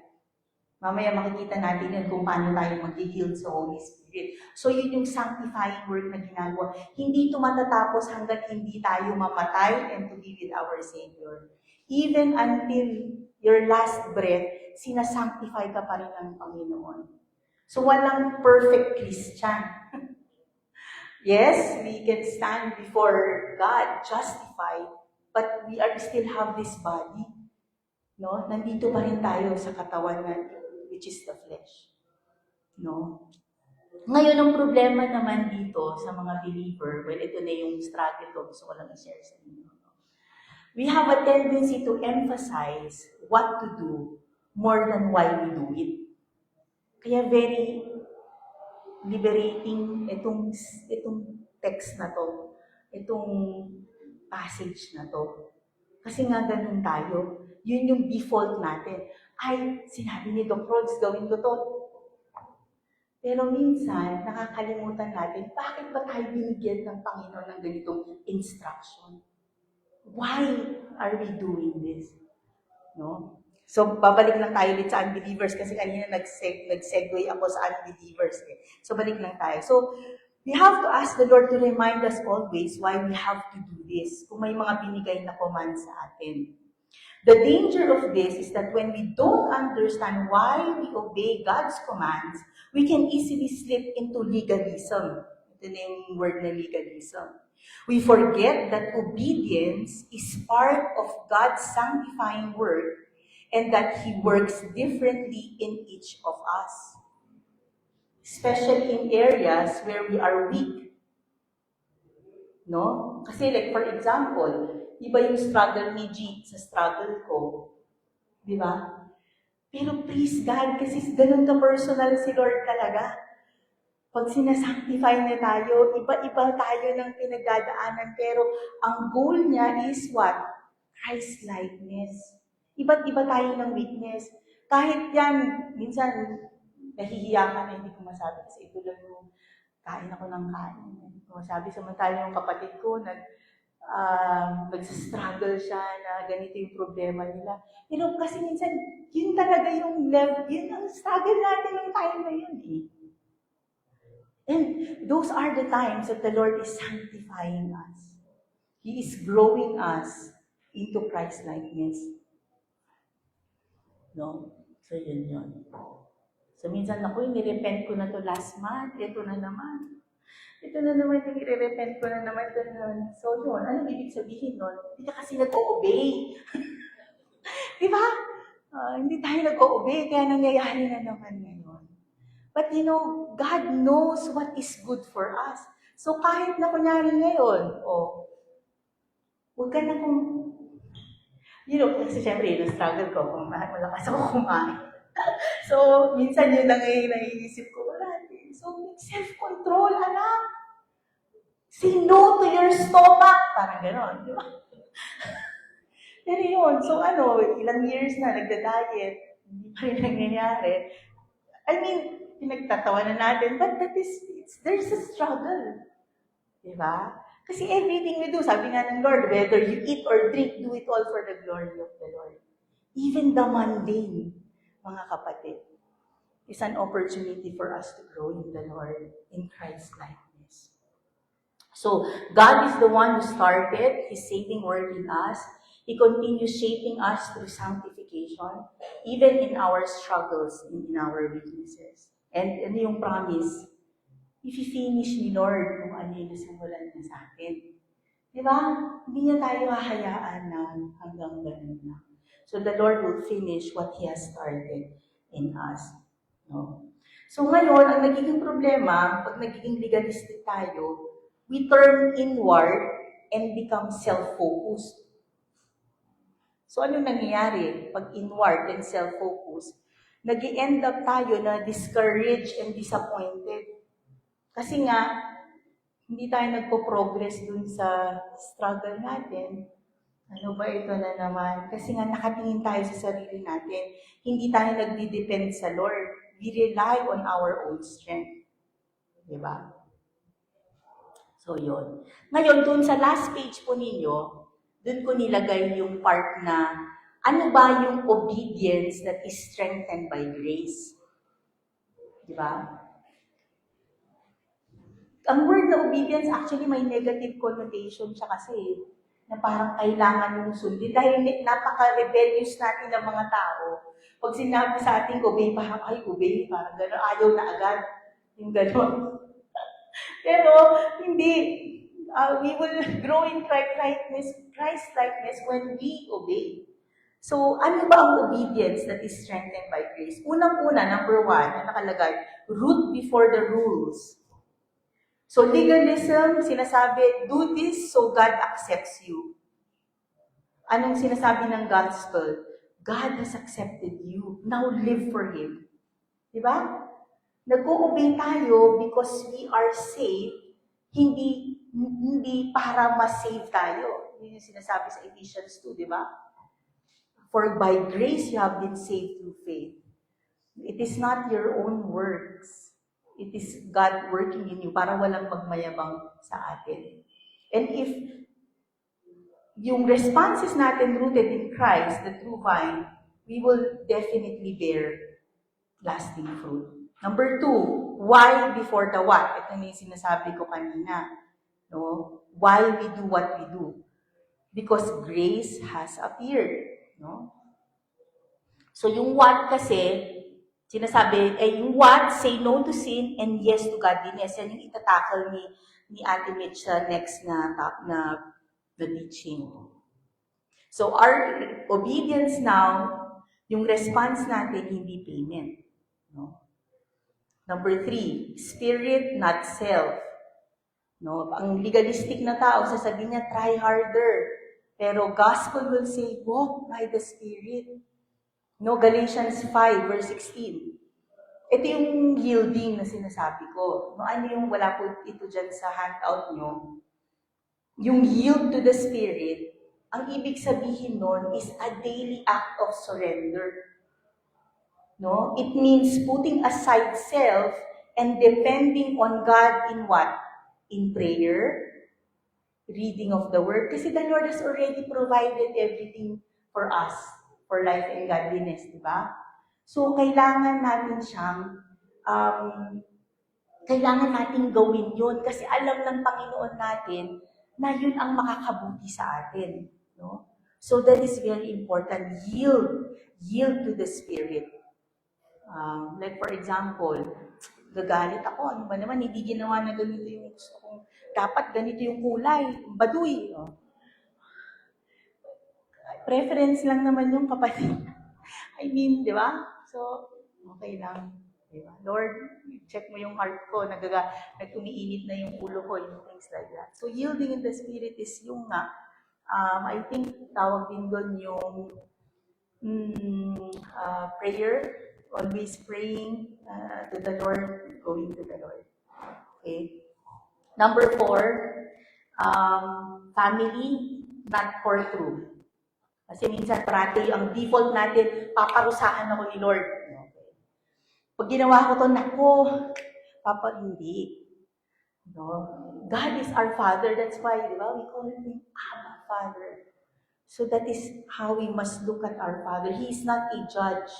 Mamaya makikita natin yun kung paano tayo mag-yield sa Holy Spirit. So yun yung sanctifying work na ginagawa. Hindi ito matatapos hanggang hindi tayo mamatay and to be with our Savior. Even until your last breath, sinasanctify ka pa rin ng Panginoon. So walang perfect Christian. Yes, we can stand before God justified, but we still have this body. No? Nandito pa rin tayo sa katawan na, which is the flesh. No? Ngayon, ang problema naman dito sa mga believer, well, ito na yung struggle ko, gusto ko lang i-share sa inyo. We have a tendency to emphasize what to do more than why we do it. Kaya very liberating itong text na to, itong passage na to. Kasi nga ganun tayo. Yun yung default natin. Ay, sinabi ni Doc Rods, gawin ko to. Pero minsan, nakakalimutan natin, bakit ba tayo binigyan ng Panginoon ng ganitong instruction? Why are we doing this? No? So, babalik lang tayo ulit sa unbelievers kasi kanina nag-segue ako sa unbelievers. So, balik lang tayo. So, we have to ask the Lord to remind us always why we have to do this kung may mga binigay na command sa atin. The danger of this is that when we don't understand why we obey God's commands, we can easily slip into legalism. Ito na yung word na legalism. We forget that obedience is part of God's sanctifying work and that He works differently in each of us. Especially in areas where we are weak. No? Kasi like for example, iba yung struggle ni G sa struggle ko. Di ba? Pero praise God, kasi ganun ka-personal si Lord talaga. Pag sinasanctify na tayo, iba-iba tayo ng pinagdadaanan. Pero ang goal niya is what? Christ-likeness. Iba't iba tayo ng weakness. Kahit yan, minsan, nahihiya ka na hindi ko masabi kasi ito lang yung kain ako ng kain. Masabi samantala yung kapatid ko, nagsistruggle siya na ganito yung problema nila. Pero kasi minsan, yun talaga yung level, yun ang struggle natin ng time na yun And those are the times that the Lord is sanctifying us. He is growing us into Christ-likeness. No? So, yun. So, minsan ako, nirepent ko na to last month. Ito na naman yung i-repent ko na naman. Ito na naman. So, yun. Anong ibig sabihin nun? Hindi ka kasi nag-o-obey. Di ba? Hindi tayo nag-o-obey, kaya nangyayari na naman ngayon. But God knows what is good for us. So, kahit na kunyari ngayon, huwag ka na kasi syempre, yung struggle ko, kung malakas ako kumain. So, minsan yun ang naiisip ko, wala din. So, self-control, anak. Say no to your stomach. Parang gano'n, di ba? Pero yun, so ilang years na nagda-diet, hindi pa rin nangyayari. I mean, pinagtatawanan natin, but there's a struggle. Di ba? Kasi everything we do, sabi nga ng Lord, whether you eat or drink, do it all for the glory of the Lord. Even the mundane, mga kapatid, is an opportunity for us to grow in the Lord, in Christ's likeness. So, God is the one who started His saving work in us. He continues shaping us through sanctification, even in our struggles, in our weaknesses. And yung promise, i-finish ni Lord kung ano yung nasimulan niya sa atin. Di ba? Hindi niya tayo hahayaan na hanggang ganun lang. So the Lord will finish what He has started in us. No? So ngayon, ang nagiging problema, pag nagiging legalistic tayo, we turn inward and become self-focused. So ano nangyayari? Pag inward and self-focused, nag-i-end up tayo na discouraged and disappointed. Kasi nga, hindi tayo nagpo-progress dun sa struggle natin. Ano ba ito na naman? Kasi nga nakatingin tayo sa sarili natin. Hindi tayo nagdi-depend sa Lord. We rely on our own strength. Diba? So, yun. Ngayon, dun sa last page po ninyo, dun ko nilagay yung part na ano ba yung obedience that is strengthened by grace? Diba? Ang word na obedience, actually may negative connotation siya kasi na parang kailangan mong sundin. Dahil napaka-rebellious natin ng mga tao. Pag sinabi sa ating obey, parang obey, parang gano'n, ayaw na agad. Yung gano'n. Pero, hindi. We will grow in Christ-likeness when we obey. So, ano ba ang obedience that is strengthened by grace? Unang-una, number 1, na nakalagay, root before the rules. So, legalism, sinasabi, do this so God accepts you. Anong sinasabi ng gospel? God has accepted you. Now live for Him. Diba? Nag-o-obey tayo because we are saved, hindi para ma-save tayo. Yun yung sinasabi sa Ephesians 2, diba? For by grace you have been saved through faith. It is not your own works. It is God working in you para walang magmayabang sa atin. And if yung responses natin rooted in Christ, the true vine, we will definitely bear lasting fruit. Number 2, why before the what? Ito na yung sinasabi ko kanina. No? Why we do what we do? Because grace has appeared. No? So yung what kasi, sinasabi, yung what, say no to sin and yes to godliness. Yan yung itatakal ni Ate Mitch sa next na teaching. So our obedience now, yung response natin, hindi payment. No? Number 3, spirit, not self. No? Ang legalistic na tao, sasabihin niya, try harder. Pero gospel will say, walk by the Spirit. No, Galatians 5, verse 16. Ito yung yielding na sinasabi ko. No, ano yung wala po ito dyan sa handout nyo? Yung yield to the Spirit, ang ibig sabihin nun is a daily act of surrender. No? It means putting aside self and depending on God in what? In prayer, reading of the Word. Kasi the Lord has already provided everything for us. For life and godliness, di ba? So, kailangan natin siyang, kailangan natin gawin yun kasi alam ng Panginoon natin na yun ang makakabuti sa atin. No? So that is very important. Yield to the Spirit. Like for example, gagalit ako, ano ba naman, hindi ginawa na ganito yung gusto kong, dapat ganito yung kulay, baduy. Oh. Preference lang naman yung kapatid. I mean, di ba? So, okay lang. Di ba? Lord, check mo yung heart ko, nag-umiinit na yung ulo ko, yung things like that. So, yielding in the Spirit is yung nga, I think tawag din doon yung prayer, always praying to the Lord, going to the Lord. Okay? Number 4, family, not courtroom. Kasi minsan parati ang default natin, paparusahan ako ni Lord. Okay. Pag ginawa ko to, nako, hindi. No? God is our Father, that's why, di ba, we call Him Abba Father. So that is how we must look at our Father. He is not a judge.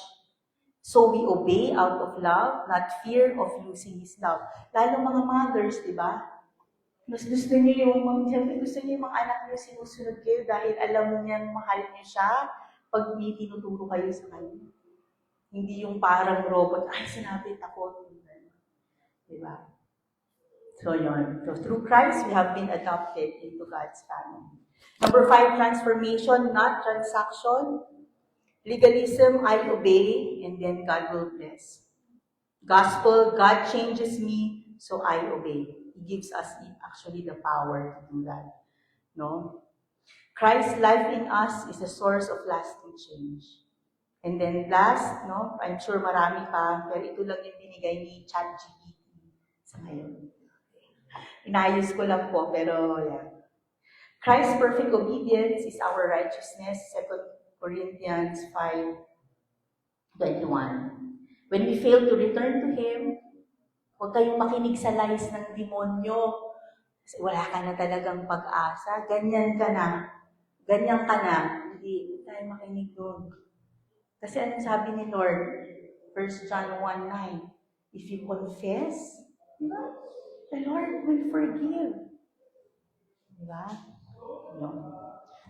So we obey out of love, not fear of losing His love. Lalo mga mothers, di ba? Mas gusto niyo yung mga anak niyo sinusunod kayo dahil alam mo niyang mahal niyo siya pag may tinuturo kayo sa kanya. Hindi yung parang robot, ay sinabi ako. Di ba? So yun. So through Christ, we have been adopted into God's family. Number 5, transformation, not transaction. Legalism, I obey, and then God will bless. Gospel, God changes me, so I obey. He gives us actually the power to do that. No? Christ's life in us is a source of lasting change. And then last, no, I'm sure marami pa, pero ito lang yung binigay ni ChatGPT sa ngayon. Inayos ko lang po, pero yeah. Christ's perfect obedience is our righteousness, 2 Corinthians 5:21. When we fail to return to Him, huwag kayong makinig sa lies ng demonyo. Kasi wala ka na talagang pag-asa. Ganyan ka na. Ganyan ka na. Hindi tayo makinig doon. Kasi anong sabi ni Lord? 1 John 1:9. If you confess, diba? The Lord will forgive. Diba? No.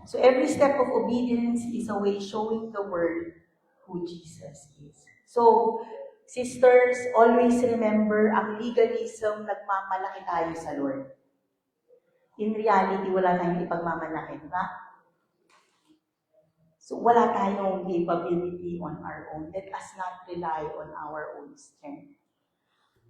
So every step of obedience is a way showing the world who Jesus is. So, sisters, always remember, ang legalism, nagmamalaki tayo sa Lord. In reality, wala tayong ipagmamalaki, di ba? So, wala tayong capability on our own. Let us not rely on our own strength.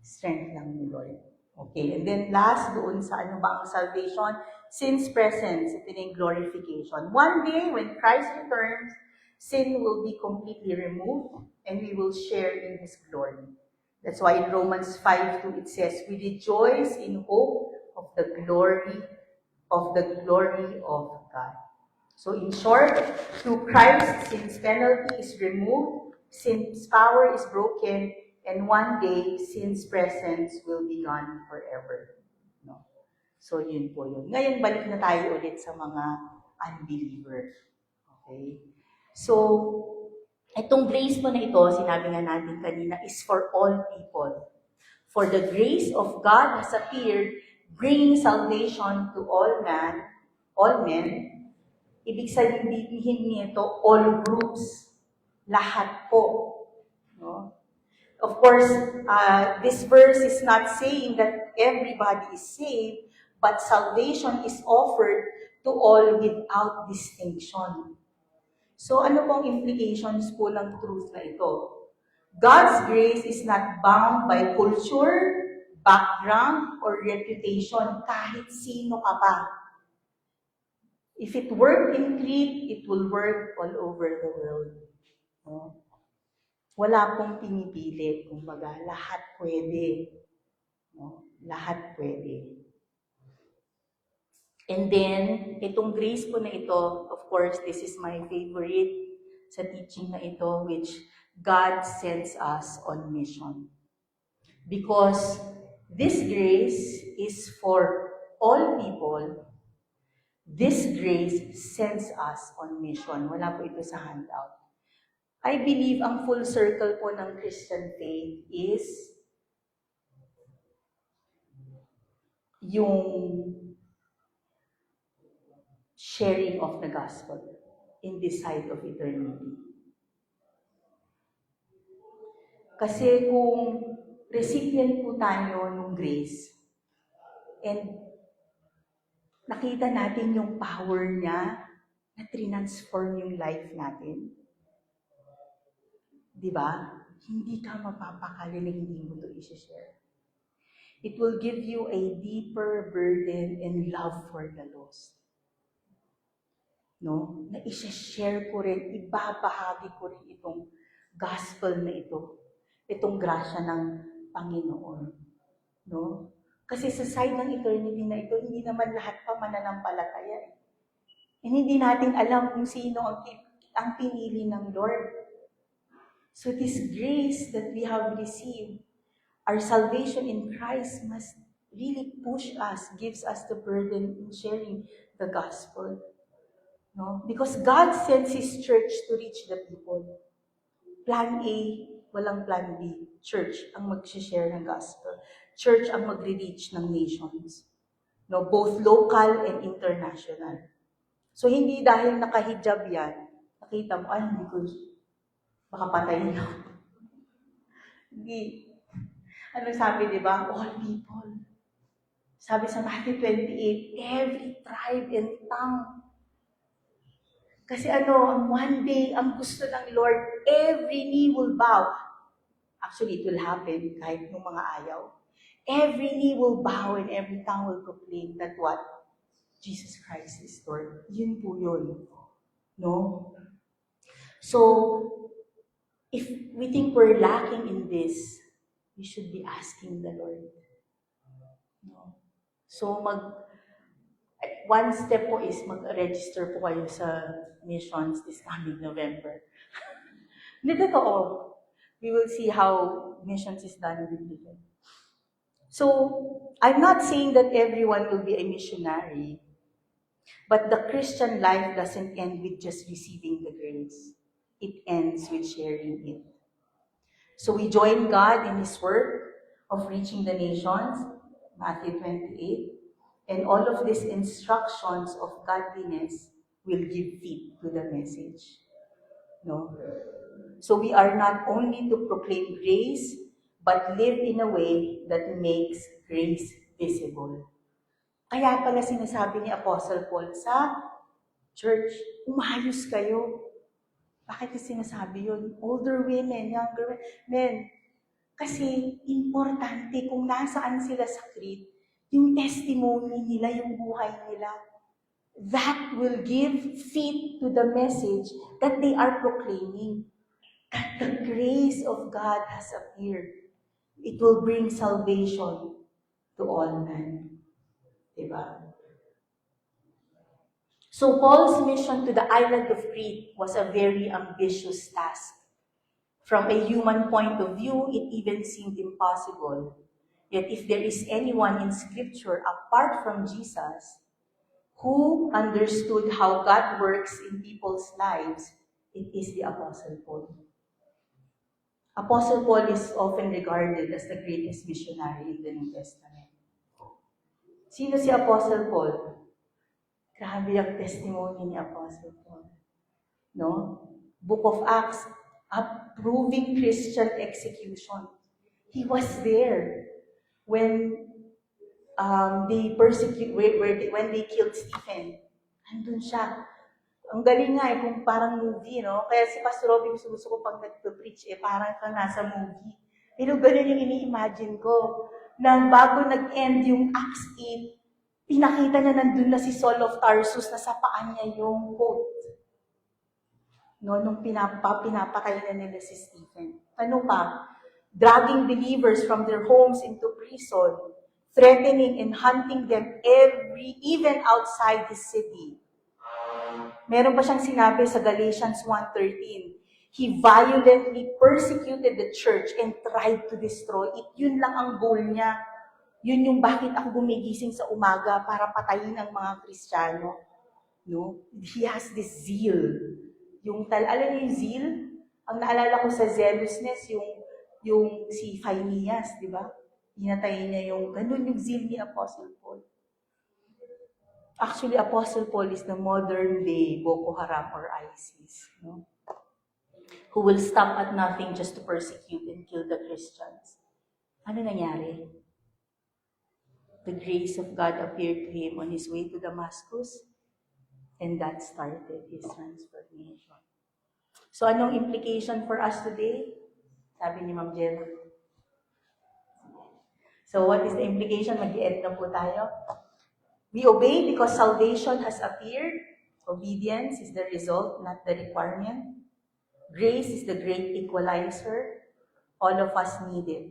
Strength lang ni Lord. Okay, and then last, doon sa ano ba ang salvation? Sin's presence, ito yung glorification. One day, when Christ returns, sin will be completely removed, and we will share in His glory. That's why in Romans 5:2 it says, we rejoice in hope of the glory of God. So in short, through Christ, sin's penalty is removed, sin's power is broken, and one day, sin's presence will be gone forever. No? So yun po yun. Ngayon, balik na tayo ulit sa mga unbeliever. Okay? So, itong grace po na ito, sinabi nga natin kanina, is for all people. For the grace of God has appeared, bringing salvation to all men. Ibig sabihin nito, all groups. Lahat po. No? Of course, this verse is not saying that everybody is saved, but salvation is offered to all without distinction. So ano pong implications po ng truth na ito? God's grace is not bound by culture, background, or reputation, kahit sino ka pa. If it worked in Crete, it will work all over the world. No? Wala pong pinipili, kumbaga, lahat pwede. No? Lahat pwede. And then, itong grace po na ito, of course, this is my favorite sa teaching na ito, which God sends us on mission. Because this grace is for all people, this grace sends us on mission. Wala po ito sa handout. I believe ang full circle po ng Christian faith is yung sharing of the gospel in this side of eternity. Kasi kung recipient po tayo ng grace and nakita natin yung power niya na transform yung life natin, di ba? Hindi ka mapapakali na hindi mo ito i-share. It will give you a deeper burden and love for the lost. No? Na i-share ko rin, ibabahagi ko rin itong gospel na ito, itong grasya ng Panginoon. No? Kasi sa side ng eternity na ito, hindi naman lahat pa mananampalataya. And hindi natin alam kung sino ang pinili ng Lord. So this grace that we have received, our salvation in Christ must really push us, gives us the burden in sharing the gospel. No? Because God sends His church to reach the people. Plan A, walang plan B. Church ang mag-share ng gospel. Church ang mag-reach ng nations. No? Both local and international. So hindi dahil nakahijab yan, nakita mo, ay hindi ko, baka patayin ako. Hindi. Ano sabi, di ba? All people. Sabi sa Matthew 28, every tribe and tongue. Kasi one day, ang gusto ng Lord, every knee will bow. Actually, it will happen kahit nung mga ayaw. Every knee will bow and every tongue will proclaim that what? Jesus Christ is Lord. Yun po yun. No? So, if we think we're lacking in this, we should be asking the Lord. No? So, one step po is mag-register po kayo sa missions this coming November. Hindi totoo. We will see how missions is done biblically. So, I'm not saying that everyone will be a missionary, but the Christian life doesn't end with just receiving the grace. It ends with sharing it. So we join God in His work of reaching the nations, Matthew 28, and all of these instructions of godliness will give feet to the message. No? So we are not only to proclaim grace, but live in a way that makes grace visible. Kaya pala sinasabi ni Apostle Paul sa church, umayos kayo. Bakit sinasabi yun? Older women, younger men. Kasi importante kung nasaan sila sa Crete, yung testimony nila, yung buhay nila, that will give feet to the message that they are proclaiming. That the grace of God has appeared. It will bring salvation to all men. Diba? So Paul's mission to the island of Crete was a very ambitious task. From a human point of view, it even seemed impossible. Yet if there is anyone in Scripture apart from Jesus who understood how God works in people's lives, it is the Apostle Paul. Apostle Paul is often regarded as the greatest missionary in the New Testament. Sino si Apostle Paul? Grabe ang testimony ni Apostle Paul. No? Book of Acts, approving Christian execution. He was there when they when they killed Stephen. Andun siya. Ang galing nga kung parang movie, no? Kaya si Pastor Robby gusto ko pag nag-preach, parang kang nasa movie. Pero ganun yung ini-imagine ko. Na bago nag-end yung Acts 8, pinakita niya nandun na si Saul of Tarsus na sa paan niya yung coat. No, nung pinapatay na nila si Stephen. Ano pa? Dragging believers from their homes into prison, threatening and hunting them even outside the city. Meron pa siyang sinabi sa Galatians 1:13. He violently persecuted the church and tried to destroy it. Yun lang ang goal niya. Yun yung bakit ako gumigising sa umaga para patayin ang mga Kristiyano. No? He has this zeal. Alam niyo yung zeal? Ang naalala ko sa zealousness, yung si Phineas, di ba? Hinatayin niya ganun yung zeal ni Apostle Paul. Actually, Apostle Paul is the modern day Boko Haram or ISIS, no? Who will stop at nothing just to persecute and kill the Christians. Ano nangyari? The grace of God appeared to him on his way to Damascus, and that started his transformation. So anong implication for us today? Sabi ni Ma'am Jenna. So what is the implication? Mag-i-end na po tayo. We obey because salvation has appeared. Obedience is the result, not the requirement. Grace is the great equalizer. All of us need it.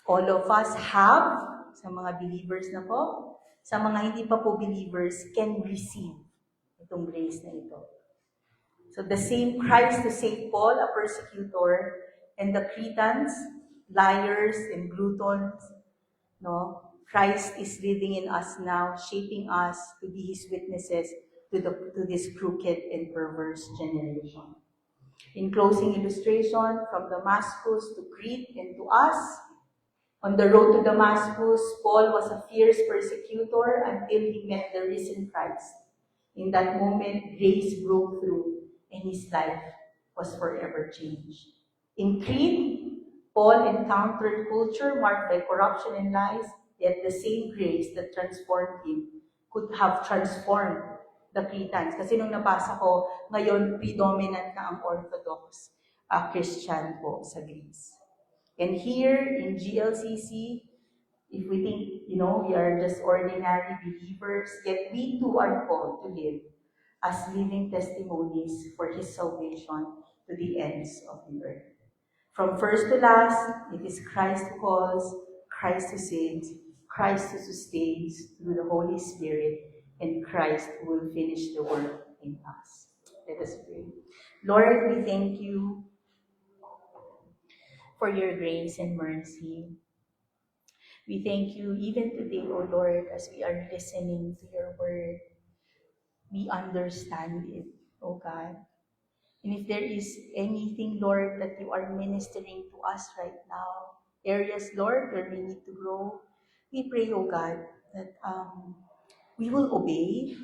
All of us have, sa mga believers na po, sa mga hindi pa po believers, can receive itong grace na ito. So the same Christ to save Paul, a persecutor, and the Cretans, liars and gluttons, no? Christ is living in us now, shaping us to be His witnesses to this crooked and perverse generation. In closing illustration, from Damascus to Crete and to us, on the road to Damascus, Paul was a fierce persecutor until he met the risen Christ. In that moment, grace broke through and his life was forever changed. In Crete, Paul encountered culture marked by corruption and lies, yet the same grace that transformed him could have transformed the Cretans. Kasi nung nabasa ko, ngayon predominant na ang Orthodox Christian po sa Greece. And here in GLCC, if we think, we are just ordinary believers, yet we too are called to live as living testimonies for His salvation to the ends of the earth. From first to last, it is Christ who calls, Christ who saves, Christ who sustains through the Holy Spirit, and Christ who will finish the work in us. Let us pray. Lord, we thank you for your grace and mercy. We thank you even today, O Lord, as we are listening to your word. We understand it, O God. And if there is anything, Lord, that you are ministering to us right now, areas, Lord, where we need to grow, we pray, O God, that we will obey.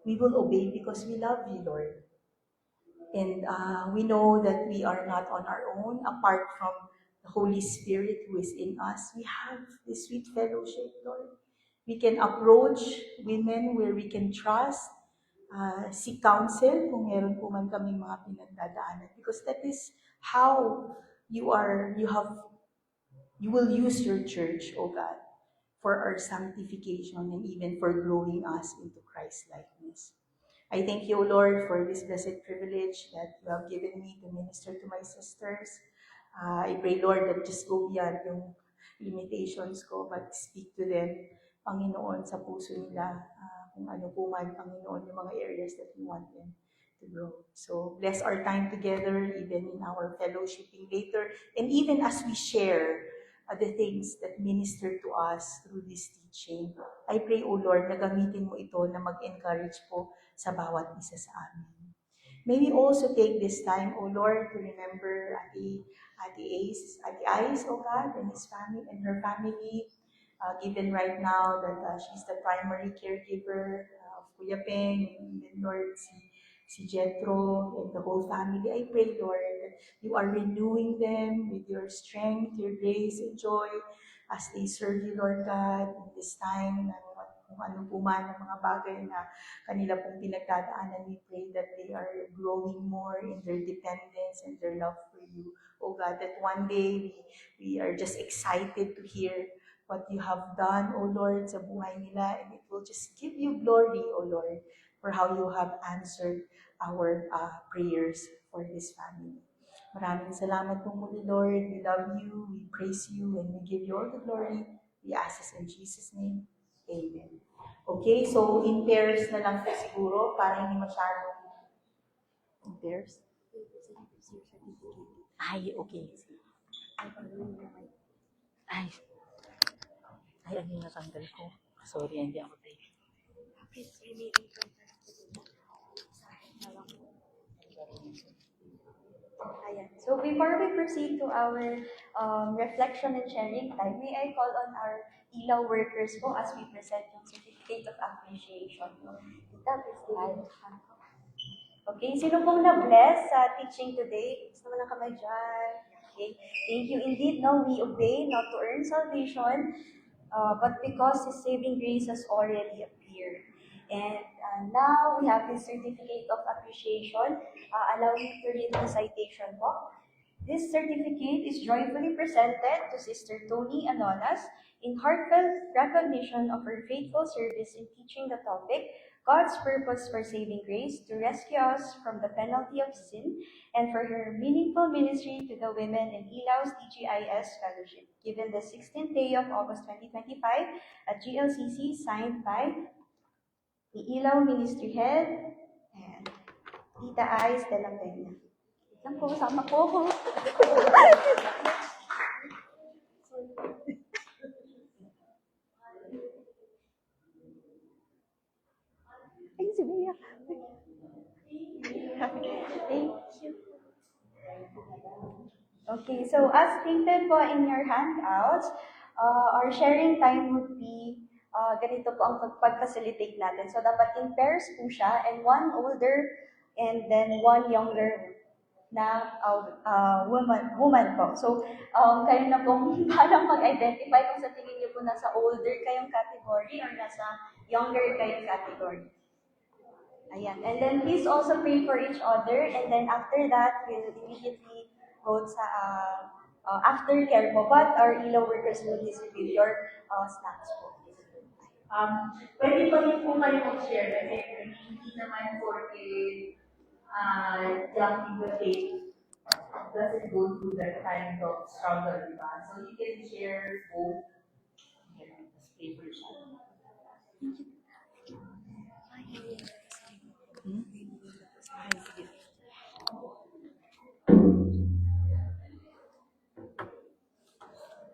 We will obey because we love you, Lord. And we know that we are not on our own. Apart from the Holy Spirit who is in us, we have this sweet fellowship, Lord. We can approach women where we can trust, seek counsel kung meron po man kami mga pinagdadaanan. Because that is how you will use your church, O God, for our sanctification and even for growing us into Christ-likeness. I thank you, O Lord, for this blessed privilege that you have given me to minister to my sisters. I pray, Lord, that just go beyond yung limitations ko, but speak to them, Panginoon, sa puso nila, kung ano po man, Panginoon, yung mga areas that you want them to grow. So, bless our time together, even in our fellowshipping later, and even as we share the things that minister to us through this teaching. I pray, O Lord, na gamitin mo ito na mag-encourage po sa bawat isa sa amin. May we also take this time, O Lord, to remember Ate Ice, O God, and his family and her family, given right now that she's the primary caregiver of Kuya Peng, and then, Lord, si Jethro and the whole family. I pray, Lord, that you are renewing them with your strength, your grace, and joy as they serve you, Lord God, in this time, kung ano po man ang mga bagay na kanila pong pinagdadaanan. We pray that they are growing more in their dependence and their love for you. Oh God, that one day we are just excited to hear what you have done, O Lord, sa buhay nila, and it will just give you glory, O Lord, for how you have answered our prayers for this family. Maraming salamat po muli, Lord. We love you, we praise you, and we give you all the glory. We ask this in Jesus' name. Amen. Okay, so in pairs na lang po siguro, para hindi masyadong in pairs. Ay, okay. Ay, ano yung natanggal ko? Sorry, hindi ako tayo. Ayan. So before we proceed to our reflection and sharing time, may I call on our ilaw workers po as we present yung certificate. certificate of appreciation. Tita, please slide. Okay, sino pong na-bless sa teaching today? Gusto naman ng kamay dyan. Okay, thank you. Indeed, no, we obey not to earn salvation, but because His saving grace has already appeared. And now we have this certificate of appreciation. Allow me to read the citation po. This certificate is joyfully presented to Sister Tony Anonas in heartfelt recognition of her faithful service in teaching the topic God's purpose for saving grace to rescue us from the penalty of sin, and for her meaningful ministry to the women in Ilau's DGIS Fellowship, given the 16th day of August 2025 at GLCC, signed by the Ilaw Ministry Head and Tita Ais de la Peña. Yan po, sama po. Ay, si Bea. Thank you. Okay, so as stated po in your handouts, our sharing time would be ganito po ang pag-facilitate natin. So dapat in pairs po siya, and one older and then one younger na woman po. So, kayo na pong parang mag-identify kung sa tingin niyo po nasa older kayong category or nasa younger kayong category. Ayan. And then please also pray for each other, and then after that, we'll immediately go sa aftercare po. But our ilaw workers will distribute your snacks po. Pwede pa rin po kayo mag-share kasi hindi naman porke young people take doesn't go through that kind of struggle, di ba? So you can share both. Yan, tas paper siya.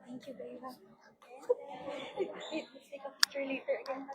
Thank you, Bea. Let's take a picture later again.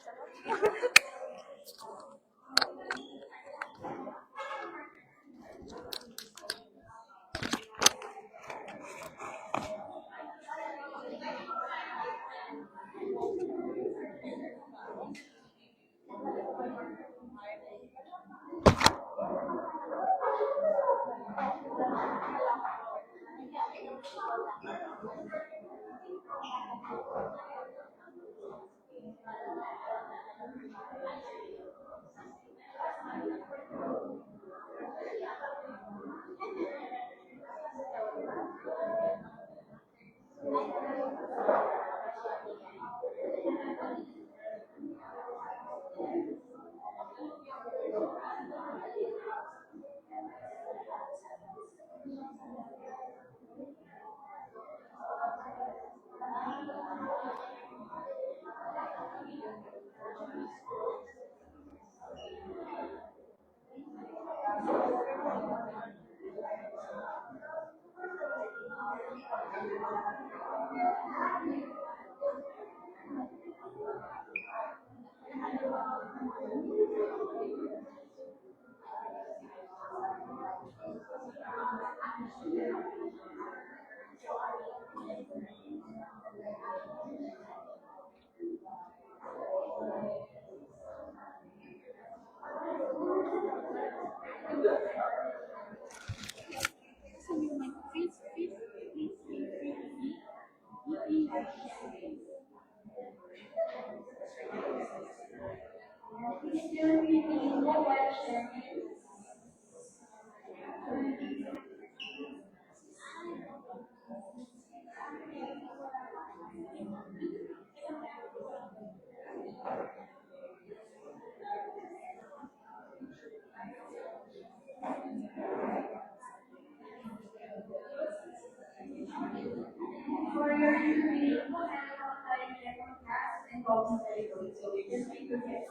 For your entry, you will have and box so we just need to get